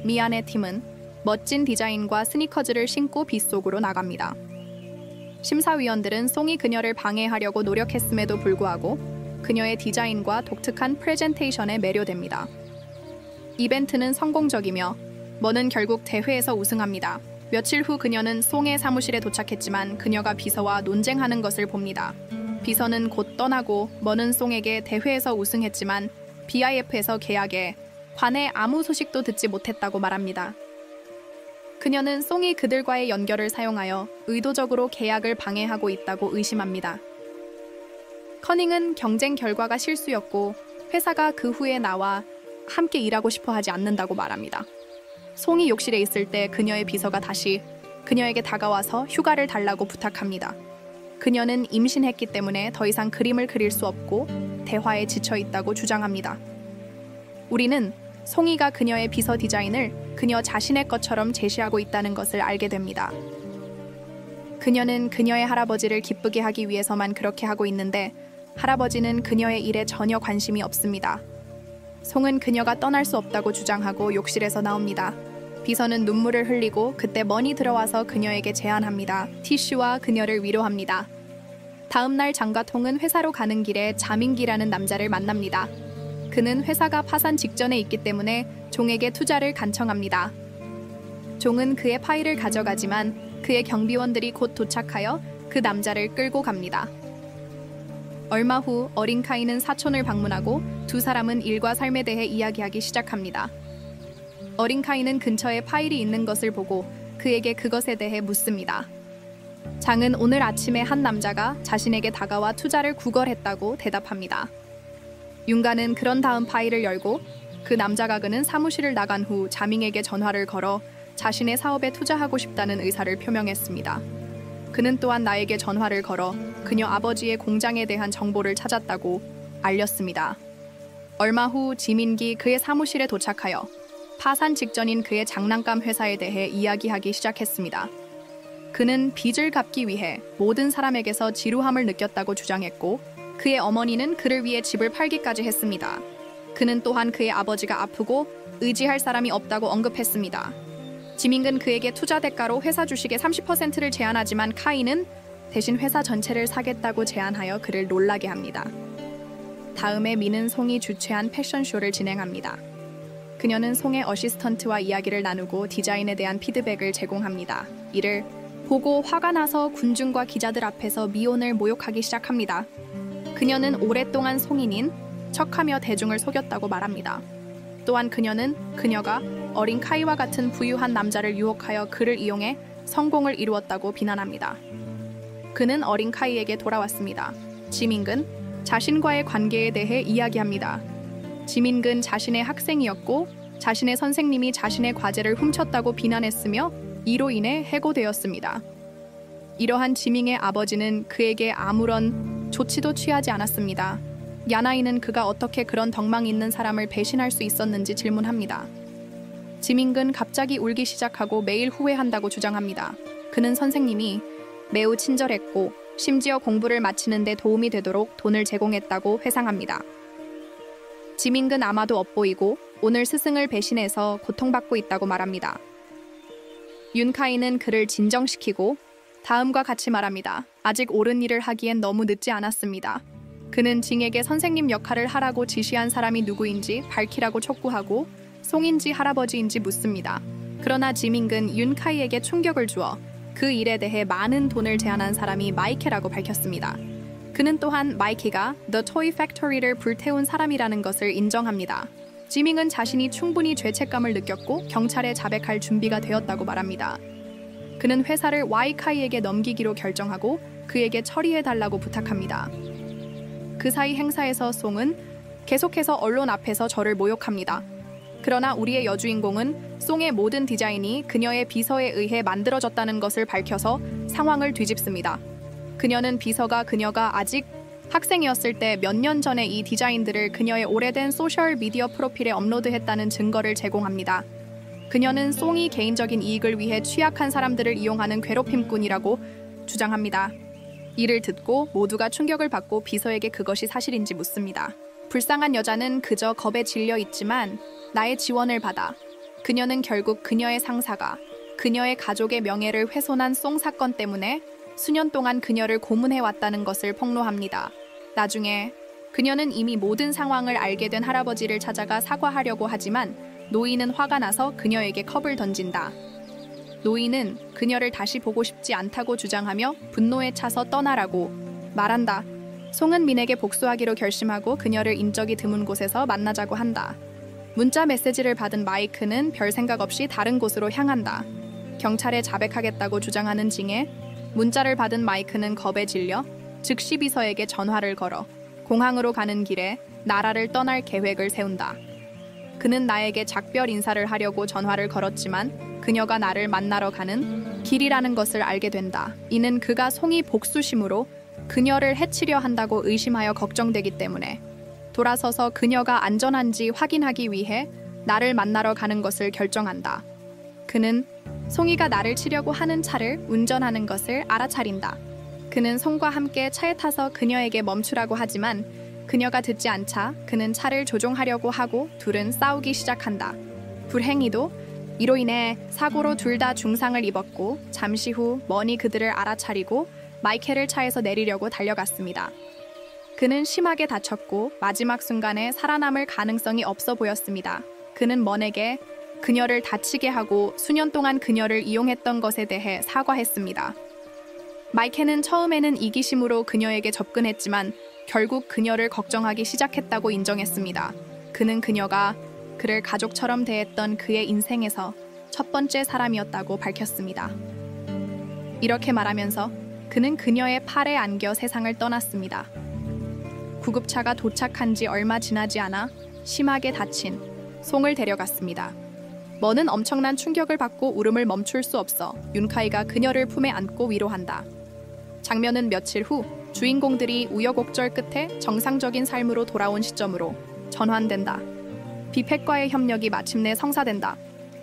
미안의 팀은 멋진 디자인과 스니커즈를 신고 비 속으로 나갑니다. 심사위원들은 송이 그녀를 방해하려고 노력했음에도 불구하고 그녀의 디자인과 독특한 프레젠테이션에 매료됩니다. 이벤트는 성공적이며 머는 결국 대회에서 우승합니다. 며칠 후 그녀는 송의 사무실에 도착했지만 그녀가 비서와 논쟁하는 것을 봅니다. 비서는 곧 떠나고 머는 송에게 대회에서 우승했지만 BIF에서 계약에 관해 아무 소식도 듣지 못했다고 말합니다. 그녀는 송이 그들과의 연결을 사용하여 의도적으로 계약을 방해하고 있다고 의심합니다. 커닝은 경쟁 결과가 실수였고 회사가 그 후에 나와 함께 일하고 싶어 하지 않는다고 말합니다. 송이 욕실에 있을 때 그녀의 비서가 다시 그녀에게 다가와서 휴가를 달라고 부탁합니다. 그녀는 임신했기 때문에 더 이상 그림을 그릴 수 없고 대화에 지쳐 있다고 주장합니다. 우리는 송이가 그녀의 비서 디자인을 그녀 자신의 것처럼 제시하고 있다는 것을 알게 됩니다. 그녀는 그녀의 할아버지를 기쁘게 하기 위해서만 그렇게 하고 있는데 할아버지는 그녀의 일에 전혀 관심이 없습니다. 송은 그녀가 떠날 수 없다고 주장하고 욕실에서 나옵니다. 비서는 눈물을 흘리고 그때 머니 들어와서 그녀에게 제안합니다. 티슈와 그녀를 위로합니다. 다음 날 장과 통은 회사로 가는 길에 자민기라는 남자를 만납니다. 그는 회사가 파산 직전에 있기 때문에 종에게 투자를 간청합니다. 종은 그의 파일을 가져가지만 그의 경비원들이 곧 도착하여 그 남자를 끌고 갑니다. 얼마 후 어린 카이는 사촌을 방문하고 두 사람은 일과 삶에 대해 이야기하기 시작합니다. 어린 카이는 근처에 파일이 있는 것을 보고 그에게 그것에 대해 묻습니다. 장은 오늘 아침에 한 남자가 자신에게 다가와 투자를 구걸했다고 대답합니다. 윤가는 그런 다음 파일을 열고 그 남자가 그는 사무실을 나간 후 자밍에게 전화를 걸어 자신의 사업에 투자하고 싶다는 의사를 표명했습니다. 그는 또한 나에게 전화를 걸어 그녀 아버지의 공장에 대한 정보를 찾았다고 알렸습니다. 얼마 후 지민기 그의 사무실에 도착하여 파산 직전인 그의 장난감 회사에 대해 이야기하기 시작했습니다. 그는 빚을 갚기 위해 모든 사람에게서 지루함을 느꼈다고 주장했고 그의 어머니는 그를 위해 집을 팔기까지 했습니다. 그는 또한 그의 아버지가 아프고 의지할 사람이 없다고 언급했습니다. 지민근 그에게 투자 대가로 회사 주식의 30%를 제안하지만 카이는 대신 회사 전체를 사겠다고 제안하여 그를 놀라게 합니다. 다음에 미는 송이 주최한 패션쇼를 진행합니다. 그녀는 송의 어시스턴트와 이야기를 나누고 디자인에 대한 피드백을 제공합니다. 이를 보고 화가 나서 군중과 기자들 앞에서 미혼을 모욕하기 시작합니다. 그녀는 오랫동안 송인인 척하며 대중을 속였다고 말합니다. 또한 그녀는 그녀가 어린 카이와 같은 부유한 남자를 유혹하여 그를 이용해 성공을 이루었다고 비난합니다. 그는 어린 카이에게 돌아왔습니다. 지민근 자신과의 관계에 대해 이야기합니다. 지민근 자신의 학생이었고 자신의 선생님이 자신의 과제를 훔쳤다고 비난했으며 이로 인해 해고되었습니다. 이러한 지밍의 아버지는 그에게 아무런 조치도 취하지 않았습니다. 야나이는 그가 어떻게 그런 덕망 있는 사람을 배신할 수 있었는지 질문합니다. 지민근 갑자기 울기 시작하고 매일 후회한다고 주장합니다. 그는 선생님이 매우 친절했고 심지어 공부를 마치는 데 도움이 되도록 돈을 제공했다고 회상합니다. 지민근 아마도 엇보이고 오늘 스승을 배신해서 고통받고 있다고 말합니다. 윤카이는 그를 진정시키고 다음과 같이 말합니다. 아직 옳은 일을 하기엔 너무 늦지 않았습니다. 그는 징에게 선생님 역할을 하라고 지시한 사람이 누구인지 밝히라고 촉구하고 송인지 할아버지인지 묻습니다. 그러나 지민근 윤카이에게 충격을 주어 그 일에 대해 많은 돈을 제안한 사람이 마이케라고 밝혔습니다. 그는 또한 마이케가 The Toy Factory를 불태운 사람이라는 것을 인정합니다. 지밍은 자신이 충분히 죄책감을 느꼈고 경찰에 자백할 준비가 되었다고 말합니다. 그는 회사를 와이카이에게 넘기기로 결정하고 그에게 처리해달라고 부탁합니다. 그 사이 행사에서 송은 계속해서 언론 앞에서 저를 모욕합니다. 그러나 우리의 여주인공은 송의 모든 디자인이 그녀의 비서에 의해 만들어졌다는 것을 밝혀서 상황을 뒤집습니다. 그녀는 비서가 그녀가 아직 학생이었을 때 몇 년 전에 이 디자인들을 그녀의 오래된 소셜미디어 프로필에 업로드했다는 증거를 제공합니다. 그녀는 송이 개인적인 이익을 위해 취약한 사람들을 이용하는 괴롭힘꾼이라고 주장합니다. 이를 듣고 모두가 충격을 받고 비서에게 그것이 사실인지 묻습니다. 불쌍한 여자는 그저 겁에 질려 있지만 나의 지원을 받아 그녀는 결국 그녀의 상사가 그녀의 가족의 명예를 훼손한 송 사건 때문에 수년 동안 그녀를 고문해왔다는 것을 폭로합니다. 나중에 그녀는 이미 모든 상황을 알게 된 할아버지를 찾아가 사과하려고 하지만 노인은 화가 나서 그녀에게 컵을 던진다. 노인은 그녀를 다시 보고 싶지 않다고 주장하며 분노에 차서 떠나라고 말한다. 송은 민에게 복수하기로 결심하고 그녀를 인적이 드문 곳에서 만나자고 한다. 문자 메시지를 받은 마이크는 별 생각 없이 다른 곳으로 향한다. 경찰에 자백하겠다고 주장하는 징에 문자를 받은 마이크는 겁에 질려 즉시 비서에게 전화를 걸어 공항으로 가는 길에 나라를 떠날 계획을 세운다. 그는 나에게 작별 인사를 하려고 전화를 걸었지만 그녀가 나를 만나러 가는 길이라는 것을 알게 된다. 이는 그가 송이 복수심으로 그녀를 해치려 한다고 의심하여 걱정되기 때문에 돌아서서 그녀가 안전한지 확인하기 위해 나를 만나러 가는 것을 결정한다. 그는 송이가 나를 치려고 하는 차를 운전하는 것을 알아차린다. 그는 송과 함께 차에 타서 그녀에게 멈추라고 하지만 그녀가 듣지 않자 그는 차를 조종하려고 하고 둘은 싸우기 시작한다. 불행히도 이로 인해 사고로 둘 다 중상을 입었고 잠시 후 머니 그들을 알아차리고 마이켈을 차에서 내리려고 달려갔습니다. 그는 심하게 다쳤고 마지막 순간에 살아남을 가능성이 없어 보였습니다. 그는 먼에게 그녀를 다치게 하고 수년 동안 그녀를 이용했던 것에 대해 사과했습니다. 마이켄은 처음에는 이기심으로 그녀에게 접근했지만 결국 그녀를 걱정하기 시작했다고 인정했습니다. 그는 그녀가 그를 가족처럼 대했던 그의 인생에서 첫 번째 사람이었다고 밝혔습니다. 이렇게 말하면서 그는 그녀의 팔에 안겨 세상을 떠났습니다. 구급차가 도착한 지 얼마 지나지 않아 심하게 다친 송을 데려갔습니다. 먼은 엄청난 충격을 받고 울음을 멈출 수 없어 윤카이가 그녀를 품에 안고 위로한다. 장면은 며칠 후 주인공들이 우여곡절 끝에 정상적인 삶으로 돌아온 시점으로 전환된다. 비팩과의 협력이 마침내 성사된다.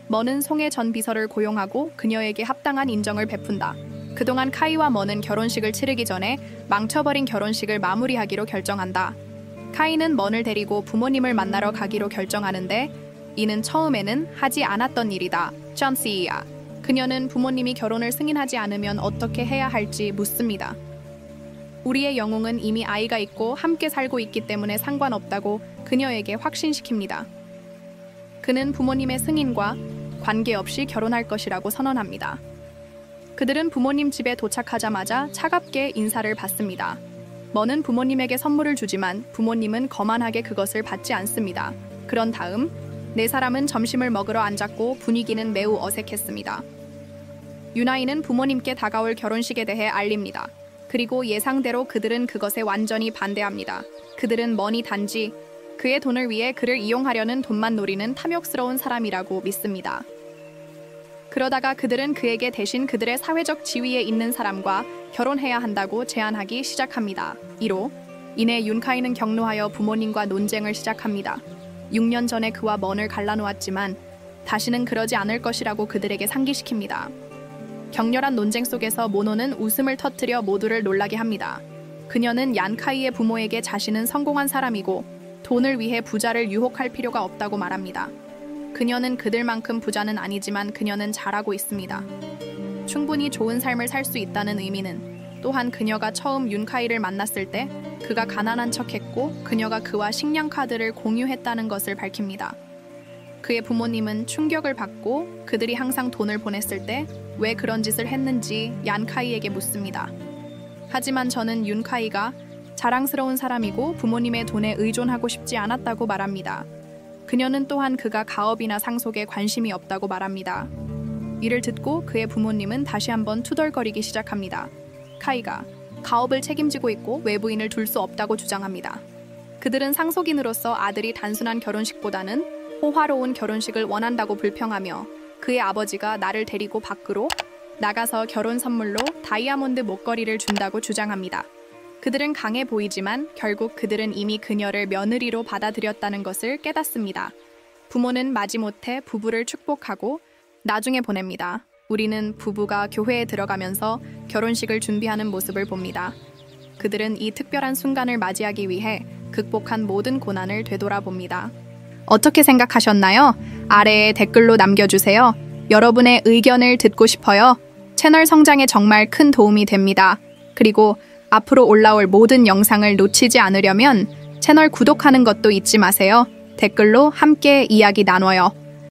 먼은 송의 전 비서를 고용하고 그녀에게 합당한 인정을 베푼다. 그동안 카이와 먼은 결혼식을 치르기 전에 망쳐버린 결혼식을 마무리하기로 결정한다. 카이는 먼을 데리고 부모님을 만나러 가기로 결정하는데 이는 처음에는 하지 않았던 일이다. 존시야. 그녀는 부모님이 결혼을 승인하지 않으면 어떻게 해야 할지 묻습니다. 우리의 영웅은 이미 아이가 있고 함께 살고 있기 때문에 상관없다고 그녀에게 확신시킵니다. 그는 부모님의 승인과 관계없이 결혼할 것이라고 선언합니다. 그들은 부모님 집에 도착하자마자 차갑게 인사를 받습니다. 먼은 부모님에게 선물을 주지만 부모님은 거만하게 그것을 받지 않습니다. 그런 다음 네 사람은 점심을 먹으러 앉았고 분위기는 매우 어색했습니다. 유나이는 부모님께 다가올 결혼식에 대해 알립니다. 그리고 예상대로 그들은 그것에 완전히 반대합니다. 그들은 먼이 단지 그의 돈을 위해 그를 이용하려는 돈만 노리는 탐욕스러운 사람이라고 믿습니다. 그러다가 그들은 그에게 대신 그들의 사회적 지위에 있는 사람과 결혼해야 한다고 제안하기 시작합니다. 이로 인해 윤카이는 격노하여 부모님과 논쟁을 시작합니다. 6년 전에 그와 먼을 갈라놓았지만 다시는 그러지 않을 것이라고 그들에게 상기시킵니다. 격렬한 논쟁 속에서 모노는 웃음을 터뜨려 모두를 놀라게 합니다. 그녀는 얀카이의 부모에게 자신은 성공한 사람이고 돈을 위해 부자를 유혹할 필요가 없다고 말합니다. 그녀는 그들만큼 부자는 아니지만 그녀는 잘하고 있습니다. 충분히 좋은 삶을 살 수 있다는 의미는 또한 그녀가 처음 윤카이를 만났을 때 그가 가난한 척했고 그녀가 그와 식량 카드를 공유했다는 것을 밝힙니다. 그의 부모님은 충격을 받고 그들이 항상 돈을 보냈을 때 왜 그런 짓을 했는지 얀카이에게 묻습니다. 하지만 저는 윤카이가 자랑스러운 사람이고 부모님의 돈에 의존하고 싶지 않았다고 말합니다. 그녀는 또한 그가 가업이나 상속에 관심이 없다고 말합니다. 이를 듣고 그의 부모님은 다시 한번 투덜거리기 시작합니다. 카이가 가업을 책임지고 있고 외부인을 둘 수 없다고 주장합니다. 그들은 상속인으로서 아들이 단순한 결혼식보다는 호화로운 결혼식을 원한다고 불평하며 그의 아버지가 나를 데리고 밖으로 나가서 결혼 선물로 다이아몬드 목걸이를 준다고 주장합니다. 그들은 강해 보이지만 결국 그들은 이미 그녀를 며느리로 받아들였다는 것을 깨닫습니다. 부모는 마지못해 부부를 축복하고 나중에 보냅니다. 우리는 부부가 교회에 들어가면서 결혼식을 준비하는 모습을 봅니다. 그들은 이 특별한 순간을 맞이하기 위해 극복한 모든 고난을 되돌아봅니다. 어떻게 생각하셨나요? 아래에 댓글로 남겨주세요. 여러분의 의견을 듣고 싶어요. 채널 성장에 정말 큰 도움이 됩니다. 그리고 앞으로 올라올 모든 영상을 놓치지 않으려면 채널 구독하는 것도 잊지 마세요. 댓글로 함께 이야기 나눠요.